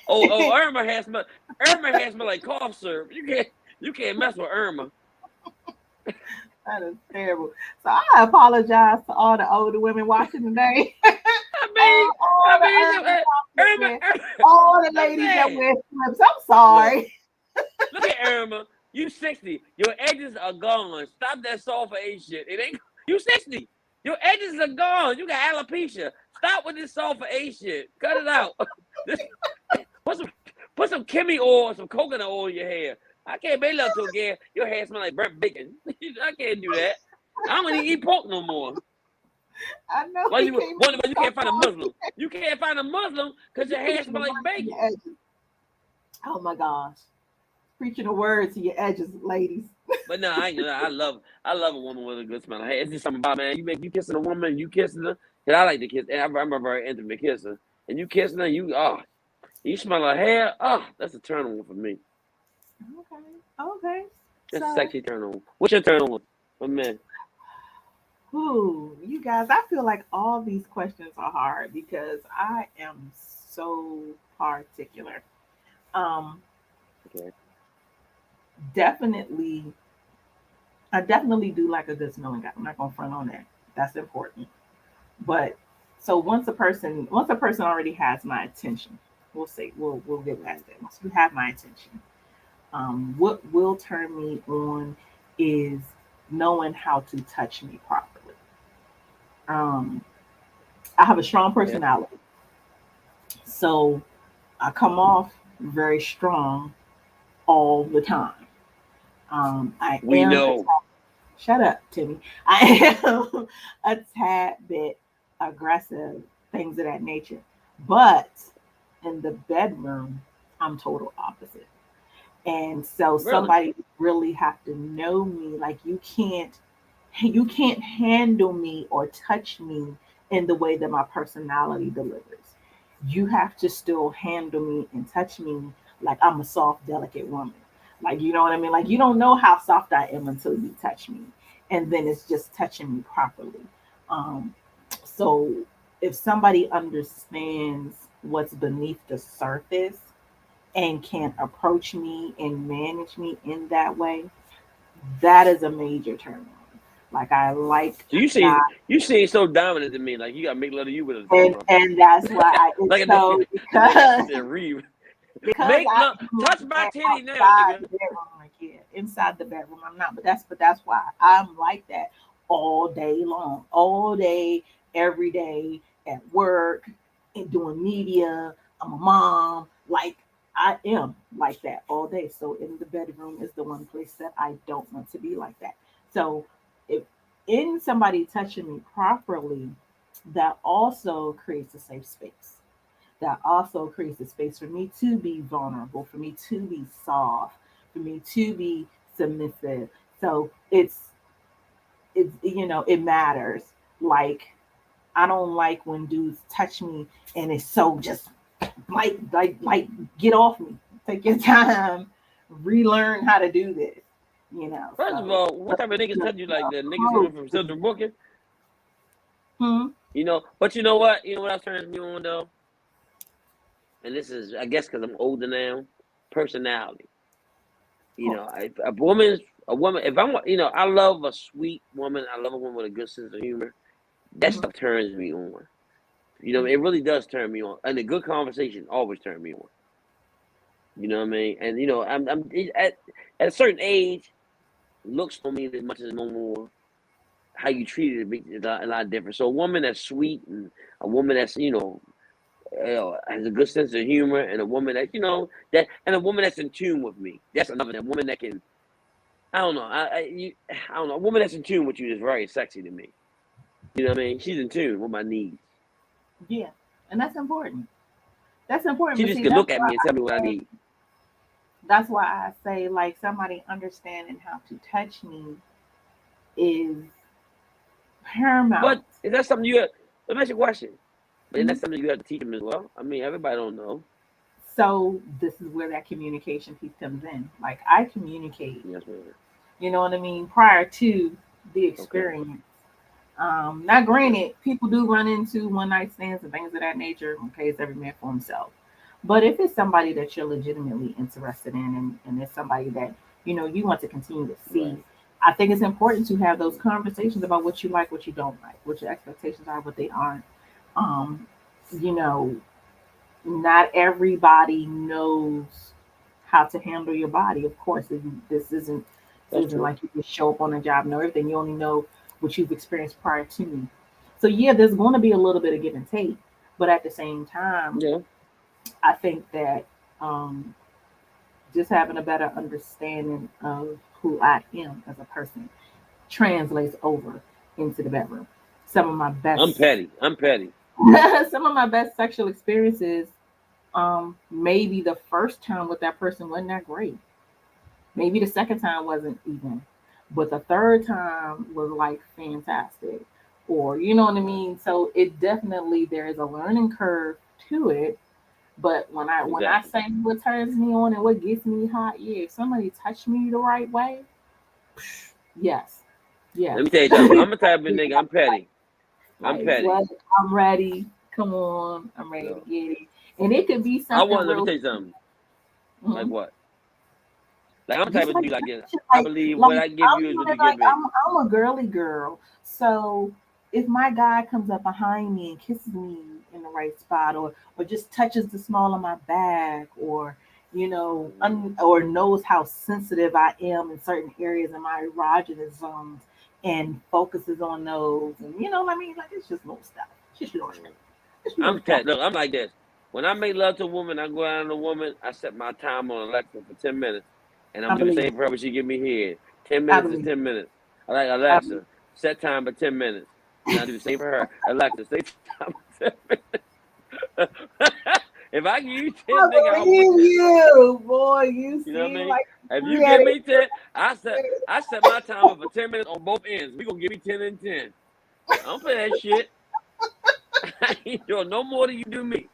Speaker 2: oh,
Speaker 1: Christ.
Speaker 2: Irma has smell like cough syrup. You can't mess with Irma.
Speaker 1: That is terrible. So I apologize to all the older women watching today.
Speaker 2: I mean,
Speaker 1: All
Speaker 2: I
Speaker 1: the
Speaker 2: mean,
Speaker 1: urban
Speaker 2: Irma,
Speaker 1: with all the
Speaker 2: I'm
Speaker 1: ladies that
Speaker 2: saying,
Speaker 1: wear slips. I'm
Speaker 2: look,
Speaker 1: sorry.
Speaker 2: look at Irma. You 60. Your edges are gone. Stop that sulfur 8 shit. It ain't. You 60. Your edges are gone. You got alopecia. Stop with this sulfur 8 shit. Cut it out. This, put some put some Kimmy oil, some coconut oil in your hair. I can't make love to a girl. Your hair smell like burnt bacon. I can't do that. I don't even eat pork no more.
Speaker 1: I know
Speaker 2: Why
Speaker 1: he
Speaker 2: you
Speaker 1: came
Speaker 2: wonder why you
Speaker 1: up
Speaker 2: can't find a Muslim? You can't find a Muslim because your hair
Speaker 1: preaching the
Speaker 2: smell like
Speaker 1: word to your
Speaker 2: bacon.
Speaker 1: edges. Oh my gosh. Preaching the word to your edges, ladies.
Speaker 2: But no, I love a woman with a good smell of hair. It's just something about, man. You kissing a woman, you kissing her. Cause I like to kiss. And I'm a very intimate kisser. And you kissing her, you smell her hair. Oh, that's a turn on for me.
Speaker 1: Okay. Okay.
Speaker 2: That's a
Speaker 1: So,
Speaker 2: sexy turn on. What's your turn on for men?
Speaker 1: who you guys, I feel like all these questions are hard because I am so particular. Um,
Speaker 2: Okay.
Speaker 1: definitely, I definitely do like a good smelling guy. I'm not gonna front on that. That's important. But so once a person already has my attention, we'll get past that. Once you have my attention, what will turn me on is knowing how to touch me properly. Um, I have a strong
Speaker 2: Okay.
Speaker 1: personality, so I come off very strong all the time. I
Speaker 2: We
Speaker 1: am
Speaker 2: know.
Speaker 1: shut up, Timmy. I am a tad bit aggressive, things of that nature. But in the bedroom, I'm total opposite. And so
Speaker 2: Really?
Speaker 1: somebody really have to know me. Like you can't handle me or touch me in the way that my personality delivers. You have to still handle me and touch me like I'm a soft, delicate woman. Like, you know what I mean? Like, you don't know how soft I am until you touch me. And then it's just touching me properly. Um, so if somebody understands what's beneath the surface and can approach me and manage me in that way, that is a major turn on. Like, I like
Speaker 2: So
Speaker 1: guys,
Speaker 2: you seem so dominant to me. Like you got to make love to you with a
Speaker 1: and
Speaker 2: camera.
Speaker 1: that's why I it's
Speaker 2: Like a
Speaker 1: so
Speaker 2: nigga, she said, Reeve.
Speaker 1: because
Speaker 2: Make
Speaker 1: I
Speaker 2: love,
Speaker 1: am
Speaker 2: touch
Speaker 1: a
Speaker 2: my
Speaker 1: man
Speaker 2: titty now,
Speaker 1: outside
Speaker 2: nigga.
Speaker 1: the bedroom. Like, yeah, inside the bedroom I'm not, but that's why I'm like that all day long, all day, every day, at work and doing media. I'm a mom. Like, I am like that all day. So in the bedroom is the one place that I don't want to be like that. So if in somebody touching me properly, that also creates a safe space, that also creates a space for me to be vulnerable, for me to be soft, for me to be submissive. So it matters. Like, I don't like when dudes touch me and it's so just like get off me. Take your time, relearn how to do this.
Speaker 2: First of
Speaker 1: So
Speaker 2: all, what type of niggas
Speaker 1: the,
Speaker 2: touch you like that? Niggas
Speaker 1: approach
Speaker 2: coming from
Speaker 1: is
Speaker 2: Central Booking?
Speaker 1: hmm,
Speaker 2: But you know what? You know what else turns me on though? And this is, I guess, because I'm older now. Personality. If a woman. If I love a sweet woman. I love a woman with a good sense of humor. That
Speaker 1: hmm,
Speaker 2: stuff turns me on. It really does turn me on. And a good conversation always turn me on. You know what I mean? And I'm at a certain age, looks don't mean as much as no more. How you treat it makes it a lot different. So a woman that's sweet and a woman that's has a good sense of humor, and a woman and a woman that's in tune with me. That's another thing. A woman that can, I don't know, I don't know. A woman that's in tune with you is very sexy to me. You know what I mean? She's in tune with my needs.
Speaker 1: Yeah, and that's important. That's important.
Speaker 2: She
Speaker 1: But
Speaker 2: just
Speaker 1: see,
Speaker 2: can look at me and tell me what I need.
Speaker 1: that's why I say like somebody understanding how to touch me is paramount.
Speaker 2: But is that something you have? Let me ask you a question. But is that
Speaker 1: Mhm.
Speaker 2: something you have to teach them as well? I mean, everybody don't know.
Speaker 1: So this is where that communication piece comes in. Like I communicate,
Speaker 2: Yes, ma'am.
Speaker 1: you know what I mean, prior to the
Speaker 2: Okay.
Speaker 1: experience. Now, granted, people do run into one night stands and things of that nature. Okay, it's every man for himself. But if it's somebody that you're legitimately interested in, and it's somebody that you want to continue to see,
Speaker 2: Right.
Speaker 1: I think it's important to have those conversations about what you like, what you don't like, what your expectations are, what they aren't. Um, you know, not everybody knows how to handle your body. Of course, this
Speaker 2: That's
Speaker 1: isn't
Speaker 2: true.
Speaker 1: like you just show up on a job and know everything. You only know what you've experienced prior to me. So yeah, there's going to be a little bit of give and take, but at the same time,
Speaker 2: Yeah.
Speaker 1: I think that um, just having a better understanding of who I am as a person translates over into the bedroom. Some of my
Speaker 2: I'm
Speaker 1: best,
Speaker 2: petty. I'm petty.
Speaker 1: some of my best sexual experiences, maybe the first time with that person wasn't that great. Maybe the second time wasn't even, but the third time was like fantastic. Or you know what I
Speaker 2: Right.
Speaker 1: mean? So it definitely there is a learning curve to it. But when I
Speaker 2: Exactly.
Speaker 1: say what turns me on and what gets me hot, yeah, if somebody touched me the right way, yes. Yes.
Speaker 2: Let me tell you something. I'm a type of nigga. I'm petty. I'm
Speaker 1: Like
Speaker 2: petty.
Speaker 1: what? I'm ready. Come on. I'm ready to
Speaker 2: No.
Speaker 1: get it. And it could be
Speaker 2: I
Speaker 1: something
Speaker 2: want. Let me
Speaker 1: real.
Speaker 2: tell you something. Like
Speaker 1: Mhm.
Speaker 2: what? Like I'm the
Speaker 1: Just
Speaker 2: type of
Speaker 1: like
Speaker 2: dude like this. I
Speaker 1: like
Speaker 2: believe what
Speaker 1: like
Speaker 2: I give
Speaker 1: I'm
Speaker 2: you is what
Speaker 1: even
Speaker 2: you give
Speaker 1: like
Speaker 2: me.
Speaker 1: I'm a girly girl. So if my guy comes up behind me and kisses me in the right spot, or just touches the small of my back, or or knows how sensitive I am in certain areas in my erogenous zones and focuses on those, and you know what I mean, like it's just little stuff. It's just little stuff. It's little
Speaker 2: I'm
Speaker 1: stuff.
Speaker 2: petty. Look, I'm like this. When I make love to a woman, I go out on a woman. I set my time on Alexa for 10 minutes, and I'm
Speaker 1: I
Speaker 2: do the
Speaker 1: believe
Speaker 2: same
Speaker 1: it.
Speaker 2: for her when she give me head. Ten
Speaker 1: I
Speaker 2: minutes is
Speaker 1: believe it.
Speaker 2: 10 minutes. I like
Speaker 1: I believe
Speaker 2: Alexa. Set time for 10 minutes, and I do the same for her. Alexa, set time for 10 minutes. If I give you 10, nigga,
Speaker 1: I
Speaker 2: I want
Speaker 1: believe
Speaker 2: 10.
Speaker 1: you, boy. You
Speaker 2: You know what I
Speaker 1: seem
Speaker 2: mean?
Speaker 1: like
Speaker 2: If you give
Speaker 1: creative.
Speaker 2: me 10, I set my timer for 10 minutes on both ends. We gonna give me 10 and 10. I don't play that shit. I ain't doing no more than you do me.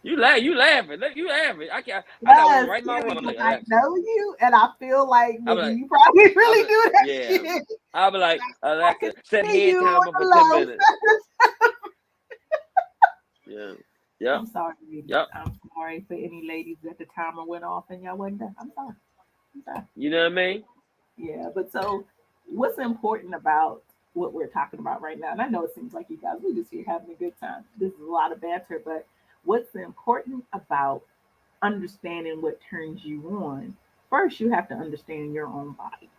Speaker 2: You laughing. Look, you laughing. I got one
Speaker 1: Yes,
Speaker 2: right in my
Speaker 1: Timmy,
Speaker 2: room. I'm
Speaker 1: because
Speaker 2: like,
Speaker 1: I
Speaker 2: Alexa.
Speaker 1: know you, and I feel like
Speaker 2: I'm
Speaker 1: nigga,
Speaker 2: like,
Speaker 1: you probably
Speaker 2: I'm
Speaker 1: really
Speaker 2: like,
Speaker 1: do that
Speaker 2: yeah.
Speaker 1: shit.
Speaker 2: I'll be like,
Speaker 1: I can
Speaker 2: Alexa, set
Speaker 1: see
Speaker 2: head
Speaker 1: you on
Speaker 2: timer
Speaker 1: the
Speaker 2: for 10
Speaker 1: low.
Speaker 2: minutes. Yeah. Yep.
Speaker 1: I'm sorry, ladies.
Speaker 2: Yep.
Speaker 1: I'm sorry for any ladies that the timer went off and y'all wasn't done. I'm sorry. I'm sorry.
Speaker 2: You know what I mean?
Speaker 1: Yeah, but so what's important about what we're talking about right now? And I know it seems like you guys we just here having a good time. This is a lot of banter, but what's important about understanding what turns you on? First, you have to understand your own body.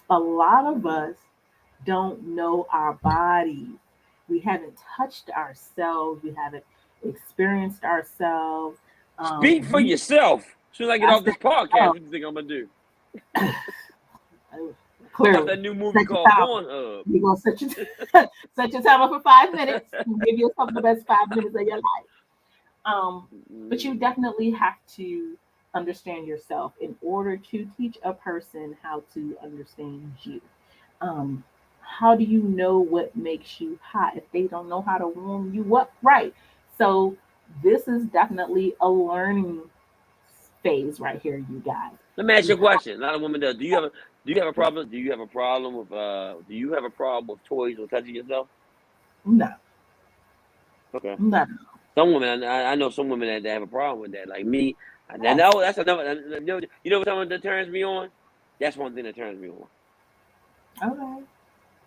Speaker 1: A lot of us don't know our bodies. We haven't touched ourselves. We haven't experienced ourselves.
Speaker 2: Speak for
Speaker 1: We
Speaker 2: yourself. As soon as I get
Speaker 1: I
Speaker 2: off
Speaker 1: said,
Speaker 2: this podcast,
Speaker 1: oh,
Speaker 2: what you think I'm gonna do? Watch
Speaker 1: clearly
Speaker 2: that new movie
Speaker 1: set your
Speaker 2: called
Speaker 1: timer.
Speaker 2: Pornhub.
Speaker 1: You're gonna set your set your timer for 5 minutes and give yourself the best 5 minutes of your life. Um, but you
Speaker 2: Mm,
Speaker 1: definitely have to understand yourself in order to teach a person how to understand you. Um, how do you know what makes you hot if they don't know how to warm you up right? So this is definitely a learning phase right here, you guys.
Speaker 2: Let me ask
Speaker 1: You
Speaker 2: you a
Speaker 1: have
Speaker 2: question. A lot of women do. Do you have a problem? Do you have a problem with Do you have a problem with toys or touching yourself?
Speaker 1: no,
Speaker 2: Okay.
Speaker 1: no,
Speaker 2: Some women, I know some women that have a problem with that. Like me, I
Speaker 1: yes,
Speaker 2: know that's another. What someone that turns me on? That's one thing that turns me on.
Speaker 1: okay,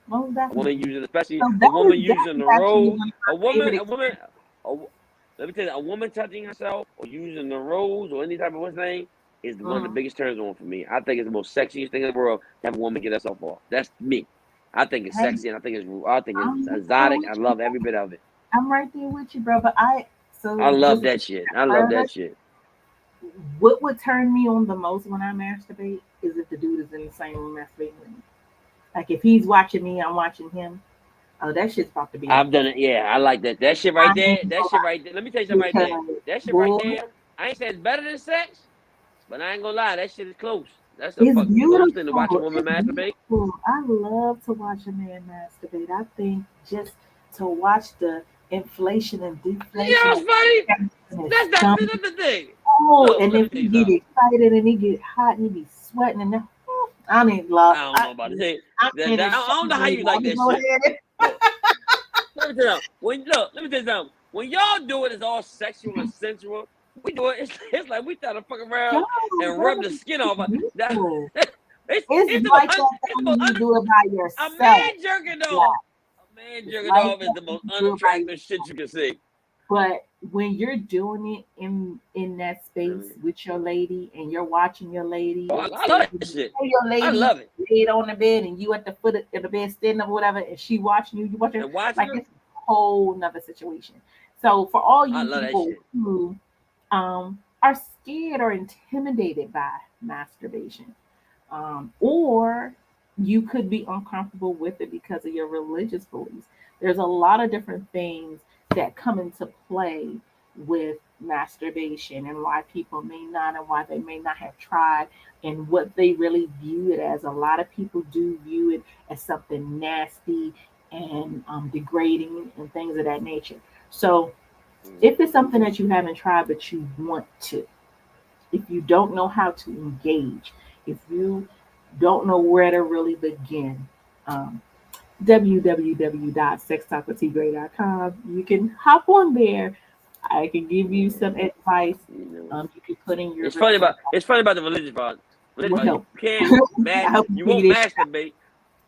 Speaker 1: most
Speaker 2: A woman
Speaker 1: definitely.
Speaker 2: using, especially
Speaker 1: So
Speaker 2: a
Speaker 1: that
Speaker 2: woman
Speaker 1: is
Speaker 2: using the
Speaker 1: actually
Speaker 2: rose.
Speaker 1: one of
Speaker 2: A
Speaker 1: my
Speaker 2: woman,
Speaker 1: favorite
Speaker 2: a woman.
Speaker 1: experiences.
Speaker 2: A, Let me tell you, a woman touching herself or using the rose or any type of thing is one of the
Speaker 1: Mhm.
Speaker 2: biggest turns on for me. I think it's the most sexiest thing in the world to have a woman get herself off. That's me. I think it's
Speaker 1: Hey,
Speaker 2: sexy and I think it's
Speaker 1: I'm right there
Speaker 2: exotic.
Speaker 1: with
Speaker 2: I
Speaker 1: you.
Speaker 2: love every bit of it.
Speaker 1: I'm right there with you, bro. But
Speaker 2: I
Speaker 1: so
Speaker 2: love
Speaker 1: just
Speaker 2: that shit. I love that shit.
Speaker 1: what would turn me on the most when I masturbate is if the dude is in the same room masturbating with me. Like if he's watching me, I'm watching him. Oh, that shit's about to be
Speaker 2: I've done
Speaker 1: intense.
Speaker 2: it. Yeah, I like that. That shit right
Speaker 1: I
Speaker 2: there.
Speaker 1: ain't
Speaker 2: That
Speaker 1: gonna
Speaker 2: shit
Speaker 1: lie,
Speaker 2: right there. Let me tell you something right there.
Speaker 1: because
Speaker 2: That shit right
Speaker 1: boy,
Speaker 2: there. I ain't saying it's better than sex, but I ain't gonna lie. That shit is close. That's the
Speaker 1: it's
Speaker 2: fucking closest thing to watch a
Speaker 1: beautiful.
Speaker 2: woman
Speaker 1: It's
Speaker 2: masturbate.
Speaker 1: beautiful. I love to watch a man masturbate. I think just to watch the inflation and
Speaker 2: You
Speaker 1: deflation
Speaker 2: know
Speaker 1: of
Speaker 2: what's funny?
Speaker 1: his
Speaker 2: That's
Speaker 1: stomach.
Speaker 2: the thing.
Speaker 1: Oh,
Speaker 2: Look,
Speaker 1: and
Speaker 2: let me
Speaker 1: if
Speaker 2: tell
Speaker 1: he
Speaker 2: you
Speaker 1: get
Speaker 2: something.
Speaker 1: excited and he get hot and he be sweating and then, I don't even love.
Speaker 2: I don't know about this. Hey,
Speaker 1: I'm in
Speaker 2: I
Speaker 1: his
Speaker 2: don't know how
Speaker 1: shoes.
Speaker 2: you like
Speaker 1: I'm gonna
Speaker 2: that
Speaker 1: go
Speaker 2: shit.
Speaker 1: ahead
Speaker 2: Look, let me tell you something. Let me tell you something. When y'all do it, it's all sexual and sensual. We do it. It's like we try to fuck
Speaker 1: and
Speaker 2: around and rub the
Speaker 1: yo,
Speaker 2: skin off.
Speaker 1: that's
Speaker 2: That,
Speaker 1: beautiful.
Speaker 2: it's
Speaker 1: It's
Speaker 2: it's the
Speaker 1: like
Speaker 2: most
Speaker 1: that
Speaker 2: it's the
Speaker 1: though when you
Speaker 2: most
Speaker 1: do it by
Speaker 2: a
Speaker 1: yourself.
Speaker 2: man jerking
Speaker 1: Yeah,
Speaker 2: off. A man
Speaker 1: it's
Speaker 2: jerking
Speaker 1: like
Speaker 2: off is
Speaker 1: that
Speaker 2: the
Speaker 1: when
Speaker 2: most
Speaker 1: you do it by
Speaker 2: unattractive shit
Speaker 1: yourself.
Speaker 2: you can see.
Speaker 1: But when you're doing it in that space with your lady and you're watching your lady,
Speaker 2: Oh,
Speaker 1: or
Speaker 2: I love that shit.
Speaker 1: say your
Speaker 2: I
Speaker 1: lady
Speaker 2: love it.
Speaker 1: laid on the bed and you at the foot of the bed standing up or whatever, and she watching you, you watching her,
Speaker 2: And watching
Speaker 1: like
Speaker 2: her,
Speaker 1: it's a whole nother situation. So for all
Speaker 2: I
Speaker 1: you
Speaker 2: love that
Speaker 1: people
Speaker 2: shit.
Speaker 1: who are scared or intimidated by masturbation, or you could be uncomfortable with it because of your religious beliefs. There's a lot of different things that come into play with masturbation and why people may not and why they may not have tried and what they really view it as. A lot of people do view it as something nasty and degrading and things of that nature. So
Speaker 2: Mm.
Speaker 1: if it's something that you haven't tried but you want to, if you don't know how to engage, if you don't know where to really begin, um, www.sextalkwithtgray.com. You can hop on there. I can give you
Speaker 2: Yeah,
Speaker 1: some advice.
Speaker 2: you know.
Speaker 1: You can put in your
Speaker 2: It's funny
Speaker 1: request.
Speaker 2: about the religious part.
Speaker 1: It will
Speaker 2: You
Speaker 1: help.
Speaker 2: can't
Speaker 1: I hope you
Speaker 2: you won't
Speaker 1: figure this.
Speaker 2: masturbate.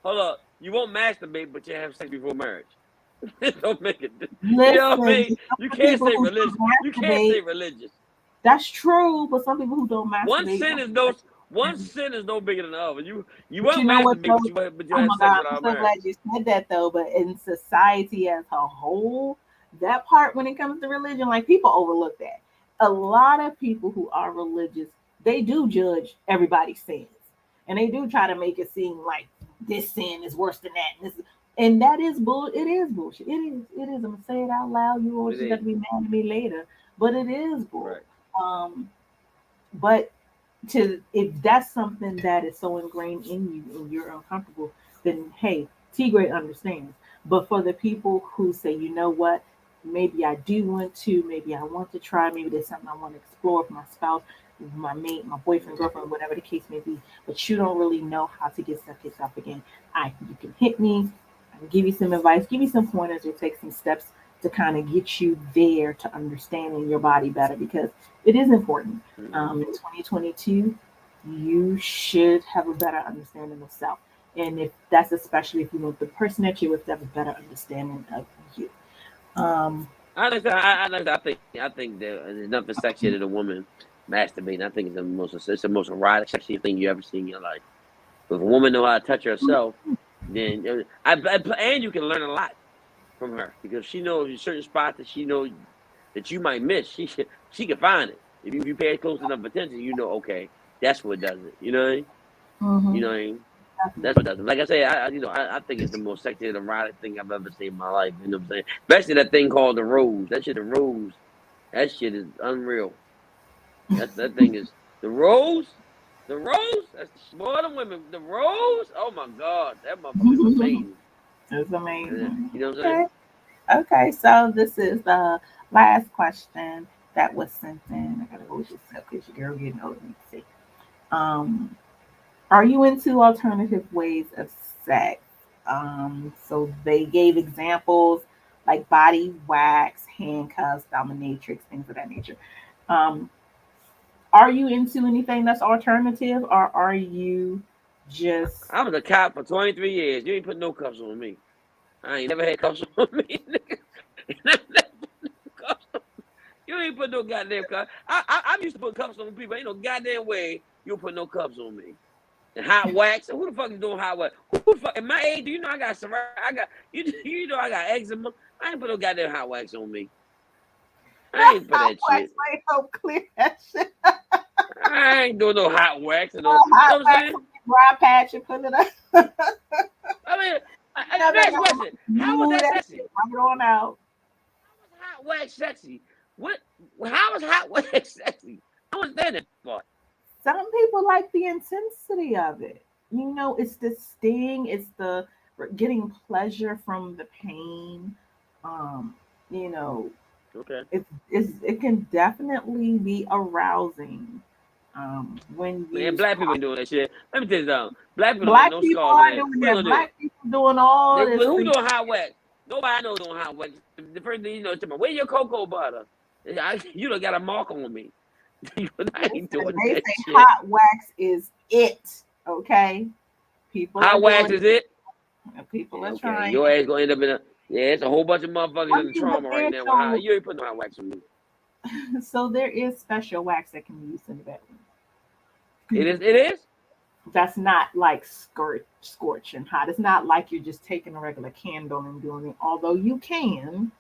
Speaker 2: Hold up. You won't masturbate, but you have sex before marriage. It don't make it. You know what I
Speaker 1: Listen,
Speaker 2: mean?
Speaker 1: there's
Speaker 2: You
Speaker 1: some
Speaker 2: can't
Speaker 1: people
Speaker 2: say
Speaker 1: who
Speaker 2: religious.
Speaker 1: don't
Speaker 2: You can't
Speaker 1: masturbate.
Speaker 2: say religious.
Speaker 1: That's true, but some people who don't
Speaker 2: One
Speaker 1: masturbate
Speaker 2: sin
Speaker 1: don't
Speaker 2: is no one
Speaker 1: masturbate.
Speaker 2: sin is no bigger than the other. You
Speaker 1: But you
Speaker 2: won't
Speaker 1: know what
Speaker 2: masturbate,
Speaker 1: though?
Speaker 2: but you
Speaker 1: Oh
Speaker 2: have
Speaker 1: my
Speaker 2: sex
Speaker 1: God, I'm
Speaker 2: without
Speaker 1: so glad
Speaker 2: marriage.
Speaker 1: you said that though. But in society as a whole, that part when it comes to religion, like people overlook that. A lot of people who are religious, they do judge everybody's sins. And they do try to make it seem like this sin is worse than that. And that is bull it is bullshit. It is. It is. I'm gonna say it out loud. You always
Speaker 2: It
Speaker 1: just got to
Speaker 2: is.
Speaker 1: be mad at me later. But it is bull.
Speaker 2: Right.
Speaker 1: Um, but to if that's something that is so ingrained in you and you're uncomfortable, then hey, T Gray understands. But for the people who say, you know what, maybe I do want to, maybe I want to try, maybe there's something I want to explore with my spouse, my mate, my boyfriend, girlfriend, whatever the case may be, but you don't really know how to get stuff yourself again. You can hit me, I can give you some advice, give you some pointers, or take some steps to kind of get you there to understanding your body better because it is important
Speaker 2: Mm-hmm.
Speaker 1: in 2022, you should have a better understanding of self. And if that's especially if you want the person that you're with to have a better understanding of you. Um,
Speaker 2: I think that there's nothing sexier than a woman masturbating. I think it's the most erotic, sexy thing you ever seen in your life. If a woman know how to touch herself, then and you can learn a lot from her because she knows certain spots that she knows that you might miss. She can find it if you pay close enough attention. You know, okay, that's what does it. You know what I mean? You
Speaker 1: mhm,
Speaker 2: know what I mean? That's what
Speaker 1: definitely.
Speaker 2: does it. Like I say, I think it's the most sexy and erotic thing I've ever seen in my life. You know what I'm saying? Especially that thing called the rose. The rose. That shit is unreal. That thing is the rose. The rose. That's more than women. The rose. Oh my god, that motherfucker is amazing.
Speaker 1: It's amazing.
Speaker 2: You know what I'm
Speaker 1: Okay.
Speaker 2: saying?
Speaker 1: Okay. So this is the last question that was sent in. I gotta hold this up because your girl getting old. Let me see. Um, Are you into alternative ways of sex? So they gave examples like body wax, handcuffs, dominatrix, things of that nature. Um, are you into anything that's alternative, or are you just
Speaker 2: I was a cop for 23 years. You ain't put no cuffs on me. I ain't never had cuffs on me. You ain't put no goddamn cuffs. I'm used to put cuffs on people. Ain't no goddamn way you put no cuffs on me. And hot wax. Who the fuck is doing hot wax? Who the fuck? At my age, do you know I got I got you. You know I got eczema. I ain't put no goddamn hot wax on me. I ain't put
Speaker 1: hot
Speaker 2: that
Speaker 1: wax
Speaker 2: shit.
Speaker 1: might help clear that shit?
Speaker 2: I ain't doing no hot wax and no. You
Speaker 1: Hot
Speaker 2: know what I'm
Speaker 1: wax on
Speaker 2: saying?
Speaker 1: your bra patch and put it up.
Speaker 2: sexy. What? How is hot wax sexy? I don't understand that part.
Speaker 1: Some people like the intensity of it. It's the sting, it's the getting pleasure from the pain. Um, you know,
Speaker 2: Okay.
Speaker 1: it can definitely be arousing when
Speaker 2: Man,
Speaker 1: used
Speaker 2: black people ain't
Speaker 1: properly.
Speaker 2: doing that shit. Let me tell you something. Black people don't got
Speaker 1: Black
Speaker 2: no
Speaker 1: people
Speaker 2: scars on
Speaker 1: are
Speaker 2: that.
Speaker 1: doing
Speaker 2: Who they
Speaker 1: that.
Speaker 2: gonna do it?
Speaker 1: Black people doing all
Speaker 2: But
Speaker 1: this
Speaker 2: who
Speaker 1: freak.
Speaker 2: doing hot wax? Nobody I know doing hot wax. The first thing where your cocoa butter? You don't got a mark on me. I ain't
Speaker 1: Listen,
Speaker 2: doing
Speaker 1: they
Speaker 2: that
Speaker 1: say
Speaker 2: shit.
Speaker 1: hot wax is it. Okay, people are
Speaker 2: Hot wax
Speaker 1: doing
Speaker 2: is it?
Speaker 1: it. People
Speaker 2: Yeah,
Speaker 1: are
Speaker 2: okay.
Speaker 1: trying
Speaker 2: Your
Speaker 1: it.
Speaker 2: ass gonna end up in a it's a whole bunch of motherfuckers in
Speaker 1: But
Speaker 2: trauma right
Speaker 1: there's
Speaker 2: now with hot.
Speaker 1: so
Speaker 2: You ain't putting no hot wax on me.
Speaker 1: so there is special wax that can be used in the bedroom.
Speaker 2: It
Speaker 1: Excuse
Speaker 2: is.
Speaker 1: me.
Speaker 2: It is.
Speaker 1: That's not like scorching hot. It's not like you're just taking a regular candle and doing it. Although you can,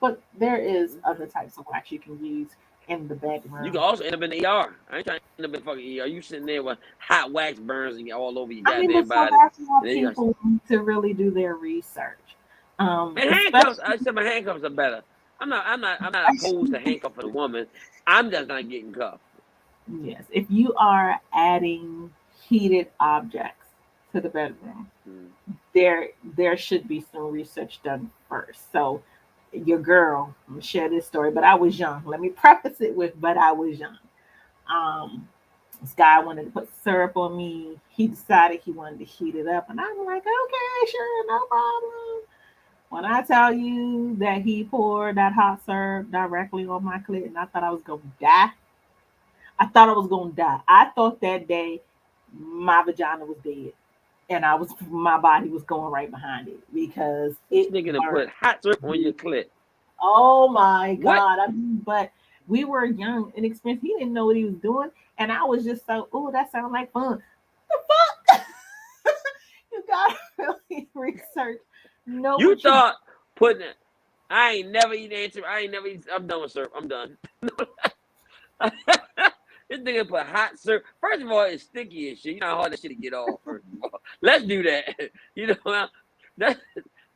Speaker 1: but there is
Speaker 2: Okay.
Speaker 1: other types of wax you can use in the
Speaker 2: You can
Speaker 1: bedroom.
Speaker 2: also end up in the ER. I ain't trying to end up in fucking ER. You sitting there with hot wax burns all over your
Speaker 1: I mean, but
Speaker 2: goddamn
Speaker 1: so
Speaker 2: body,
Speaker 1: that's why
Speaker 2: and then you got
Speaker 1: people need to really do their research.
Speaker 2: and handcuffs.
Speaker 1: Especially
Speaker 2: I said my handcuffs are better. I'm not opposed to handcuff for the woman. I'm just not getting cuffed.
Speaker 1: yes, if you are adding heated objects to the bedroom,
Speaker 2: Mm.
Speaker 1: there should be some research done first. So your girl, I'm gonna share this story, but I was young. Let me preface it with but I was young. Um this guy wanted to put syrup on me. He decided he wanted to heat it up, and I'm like, okay, sure, no problem. When I tell you that he poured that hot syrup directly on my clit, and I thought I was gonna die, I thought I was gonna die. I thought that day my vagina was dead, and my body was going right behind it because
Speaker 2: This
Speaker 1: it
Speaker 2: nigga done
Speaker 1: burned.
Speaker 2: put hot syrup on your clit.
Speaker 1: Oh my
Speaker 2: What?
Speaker 1: god! But we were young, inexperienced. He didn't know what he was doing, and I was just so, oh, that sounds like fun. The fuck? You gotta really research, know
Speaker 2: You
Speaker 1: what you.
Speaker 2: thought putting it? I ain't never eaten answer. I ain't never eat. I'm done with syrup. I'm done. This nigga put hot syrup. First of all, it's sticky as shit. You know how hard that shit to get off. First of all, let's do that. You know, that,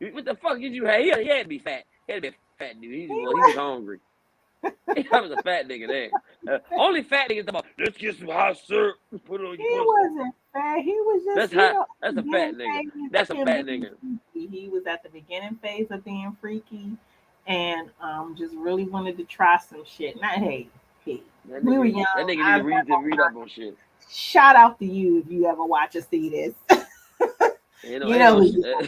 Speaker 2: what the fuck did you have? He had to be fat. He had to be a fat dude.
Speaker 1: He
Speaker 2: He was
Speaker 1: was,
Speaker 2: hungry. He was a fat nigga there. Only fat niggas talk about. Let's get some hot syrup. Put it on
Speaker 1: he
Speaker 2: your pussy.
Speaker 1: wasn't fat. He was just,
Speaker 2: That's hot.
Speaker 1: at
Speaker 2: That's
Speaker 1: the
Speaker 2: a fat
Speaker 1: beginning
Speaker 2: nigga.
Speaker 1: phase
Speaker 2: That's
Speaker 1: of
Speaker 2: a
Speaker 1: him
Speaker 2: fat
Speaker 1: being
Speaker 2: nigga.
Speaker 1: freaky. He was at the beginning phase of being freaky, and just really wanted to try some shit. Not hey, we were young.
Speaker 2: That nigga need
Speaker 1: I'm
Speaker 2: to
Speaker 1: not gonna
Speaker 2: read
Speaker 1: lie.
Speaker 2: up on shit.
Speaker 1: Shout out to you if you ever watch or see this. You
Speaker 2: Ain't
Speaker 1: know
Speaker 2: no
Speaker 1: who you are.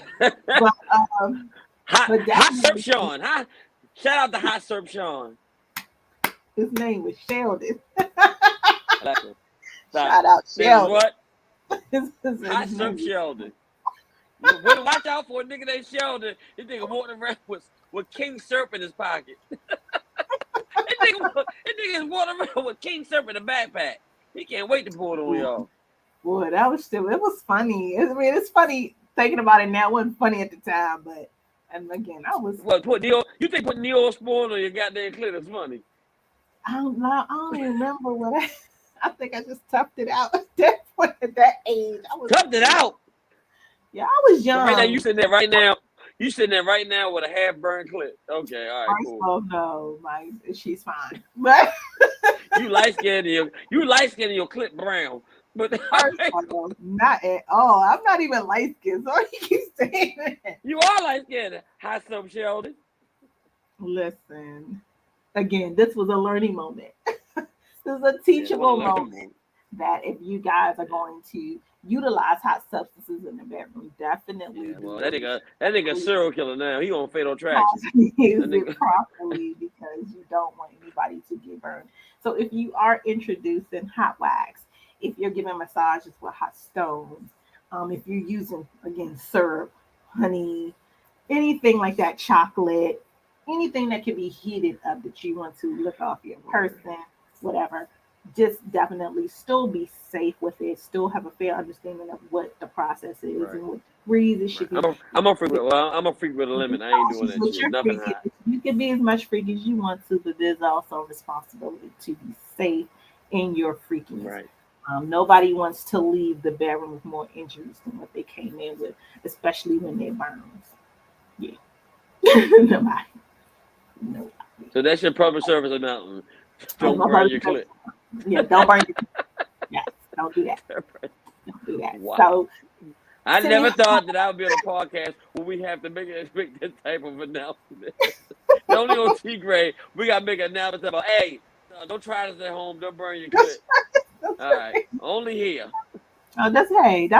Speaker 1: But
Speaker 2: hot surf
Speaker 1: definitely
Speaker 2: Sean. Huh? Shout out to hot surf Sean.
Speaker 1: his name was Sheldon.
Speaker 2: Alexa, stop.
Speaker 1: Shout out
Speaker 2: Name is
Speaker 1: Sheldon.
Speaker 2: what?
Speaker 1: His
Speaker 2: Hot
Speaker 1: name
Speaker 2: surf
Speaker 1: was
Speaker 2: Sheldon. Watch out for a nigga named Sheldon. This nigga walking around with King Surf in his pocket. This nigga is walking around with King Surf in a backpack. He can't wait to pull it on y'all.
Speaker 1: boy, that was still, it was funny. I mean, it's funny thinking about it now. It wasn't funny at the time, but and again, I was
Speaker 2: What, you think putting Neosporin on your goddamn clit is funny?
Speaker 1: I don't know, I don't even remember what I think I just toughed it out at that point at that age. I was
Speaker 2: Toughed it out.
Speaker 1: yeah, I was
Speaker 2: So right now,
Speaker 1: young.
Speaker 2: you sitting there right now. You sitting there right now with a half burned clit. Okay, all right,
Speaker 1: First
Speaker 2: cool.
Speaker 1: of no, my she's fine. But
Speaker 2: You light skinned and your clit brown. But
Speaker 1: first of all, not at all. I'm not even light skinned, so he keeps saying that.
Speaker 2: you are light skinned. Hot some Sheldon.
Speaker 1: Listen, again, this was a learning moment. This is a
Speaker 2: Yeah, I want to
Speaker 1: teachable
Speaker 2: learn
Speaker 1: moment
Speaker 2: more.
Speaker 1: that if you guys are
Speaker 2: Yeah.
Speaker 1: going to utilize hot substances in the bedroom, definitely
Speaker 2: Yeah,
Speaker 1: do
Speaker 2: well,
Speaker 1: your
Speaker 2: that nigga
Speaker 1: research.
Speaker 2: serial killer now. He on Fatal
Speaker 1: How
Speaker 2: Attraction.
Speaker 1: to use
Speaker 2: That
Speaker 1: it
Speaker 2: nigga.
Speaker 1: properly because you don't want anybody to get burned. So if you are introducing hot wax, if you're giving massages with hot stones, if you're using again syrup, honey, anything like that, chocolate, anything that can be heated up that you want to lick off your person, whatever, just definitely still be safe with it. Still have a fair understanding of what the process is
Speaker 2: Right.
Speaker 1: and what degrees it should
Speaker 2: Right.
Speaker 1: be.
Speaker 2: I'm a freak with a limit. I ain't doing that
Speaker 1: With
Speaker 2: shit.
Speaker 1: your
Speaker 2: Nothing
Speaker 1: freak,
Speaker 2: hot.
Speaker 1: you can be as much freak as you want to, but there's also a responsibility to be safe in your freakiness.
Speaker 2: Right.
Speaker 1: Nobody wants to leave the bedroom with more injuries than what they came in with, especially when they're burns. Yeah. Nobody. Nobody.
Speaker 2: So that's your public service announcement.
Speaker 1: That's
Speaker 2: Don't
Speaker 1: my
Speaker 2: burn
Speaker 1: public
Speaker 2: your
Speaker 1: service.
Speaker 2: clip.
Speaker 1: Yeah, don't burn your. Yes, don't do that. Don't do that.
Speaker 2: Wow.
Speaker 1: So,
Speaker 2: I
Speaker 1: Timmy
Speaker 2: never
Speaker 1: Hall,
Speaker 2: thought that I would be on a podcast where we have to make this type of announcement. Not only on T Gray, we got to make an announcement about, hey, don't try this at home. Don't burn your clip. All right. Only here.
Speaker 1: oh, that's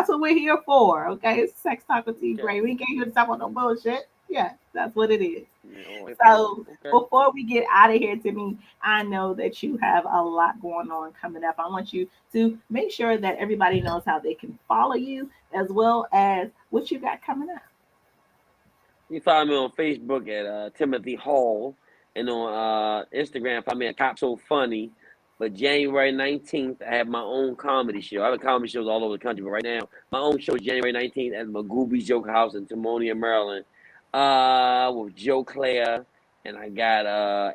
Speaker 1: what we're here for. Okay, it's Sex Talk with T
Speaker 2: Okay.
Speaker 1: Gray. We ain't here to talk about no bullshit. Yeah, that's what it is.
Speaker 2: Yeah, oh,
Speaker 1: So
Speaker 2: okay.
Speaker 1: before we get out of here, Timmy, I know that you have a lot going on coming up. I want you to make sure that everybody knows how they can follow you as well as what you got coming up.
Speaker 2: You follow me on Facebook at Timothy Hall, and on Instagram, follow me at Cop So Funny. But January 19th, I have my own comedy show. I have comedy shows all over the country, but right now, my own show is January 19th at Magooby's Joke House in Timonium, Maryland, with Joe Claire, and I got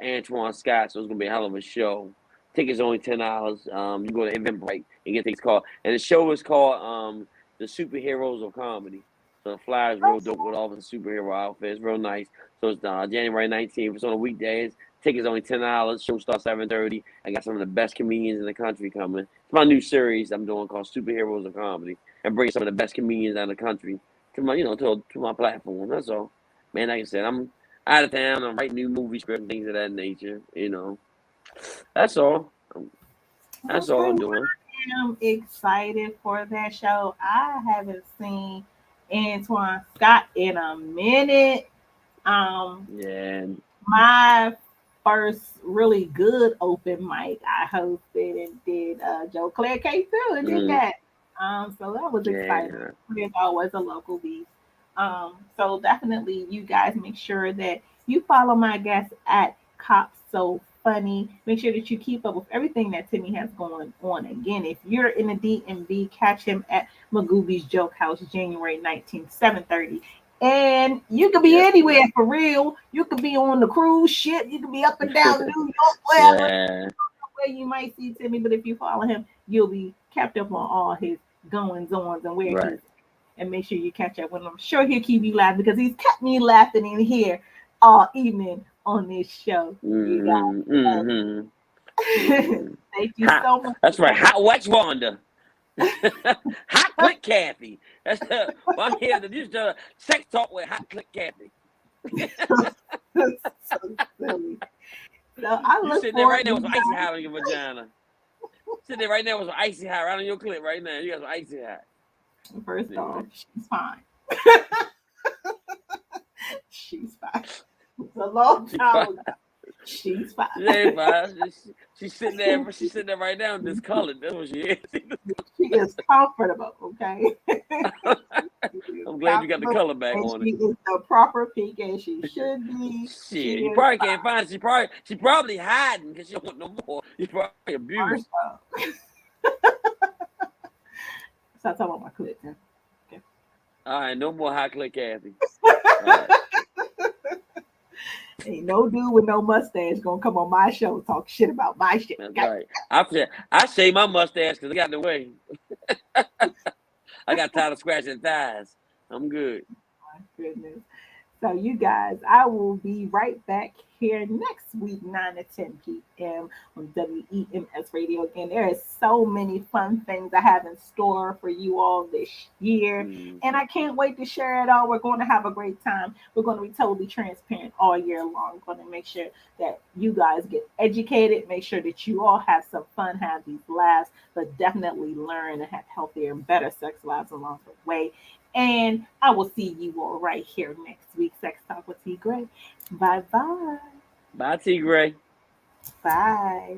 Speaker 2: Antoine Scott, so it's going to be a hell of a show. Tickets only $10. You go to Eventbrite and get tickets called. And the show is called The Superheroes of Comedy. So the flyer is real dope with all the superhero outfits. Real nice. So it's January 19th. It's on the weekdays. Tickets only $10. Show starts 7:30. I got some of the best comedians in the country coming. It's my new series I'm doing called Superheroes of Comedy, and bring some of the best comedians out of the country to my, to my platform. That's all. Man, like I said, I'm out of town. I'm writing new movie scripts and things of that nature. That's all. That's all
Speaker 1: Okay,
Speaker 2: I'm doing.
Speaker 1: I'm excited for that show. I haven't seen Antoine Scott in a minute.
Speaker 2: Yeah.
Speaker 1: My first really good open mic I hosted and did Joe Claire came through and did that. So that was exciting.
Speaker 2: Yeah.
Speaker 1: There's always a local beat. So definitely you guys make sure that you follow my guests at Cop So Funny. Make sure that you keep up with everything that Timmy has going on. Again, if you're in the DMV, catch him at Magooby's Joke House, January 19th, 7:30. And you could be
Speaker 2: Yep.
Speaker 1: anywhere for real. You could be on the cruise ship. You could be up and down New York, wherever where you might see Timmy. But if you follow him, you'll be kept up on all his goings ons and where
Speaker 2: Right.
Speaker 1: he's. And make sure you catch up with him. I'm sure he'll keep you laughing because he's kept me laughing in here all evening on this show. You guys. Thank you so much.
Speaker 2: That's right. Hot Watch Wanda. Hot Click Kathy. That's I'm here to do sex talk with Hot Click Kathy.
Speaker 1: So silly. So I
Speaker 2: You
Speaker 1: look
Speaker 2: sitting there right
Speaker 1: forward
Speaker 2: now with
Speaker 1: to
Speaker 2: some icy hot on your vagina. Sitting there right now with some icy hot right on your clip right now. You got some icy hot.
Speaker 1: First off, she's fine. She's fine. It's a long time ago. She's fine.
Speaker 2: She ain't fine. She's sitting there. She's sitting there right now, discolored. That's what she is.
Speaker 1: She is comfortable. Okay.
Speaker 2: I'm glad you got the color back
Speaker 1: and
Speaker 2: on
Speaker 1: she
Speaker 2: it.
Speaker 1: is the proper pink as she should be.
Speaker 2: Shit, you probably can't find it. She probably hiding because she don't want no more. You probably abused.
Speaker 1: Stop talking about my clip now. Okay.
Speaker 2: All right, no more Hot Click Kathy.
Speaker 1: Right. Ain't no dude with no mustache gonna come on my show talk shit about my shit.
Speaker 2: That's right. I shave my mustache because it got in the way. I got tired of scratching thighs. I'm good.
Speaker 1: My goodness. So you guys, I will be right back here next week, 9 to 10 p.m. on WEMS Radio. Again, there is so many fun things I have in store for you all this year. And I can't wait to share it all. We're going to have a great time. We're going to be totally transparent all year long. We're going to make sure that you guys get educated, make sure that you all have some fun, have these laughs, but definitely learn and have healthier and better sex lives along the way. And I will see you all right here next week. Sex Talk with T Gray. Bye-bye.
Speaker 2: Bye, T Gray.
Speaker 1: Bye.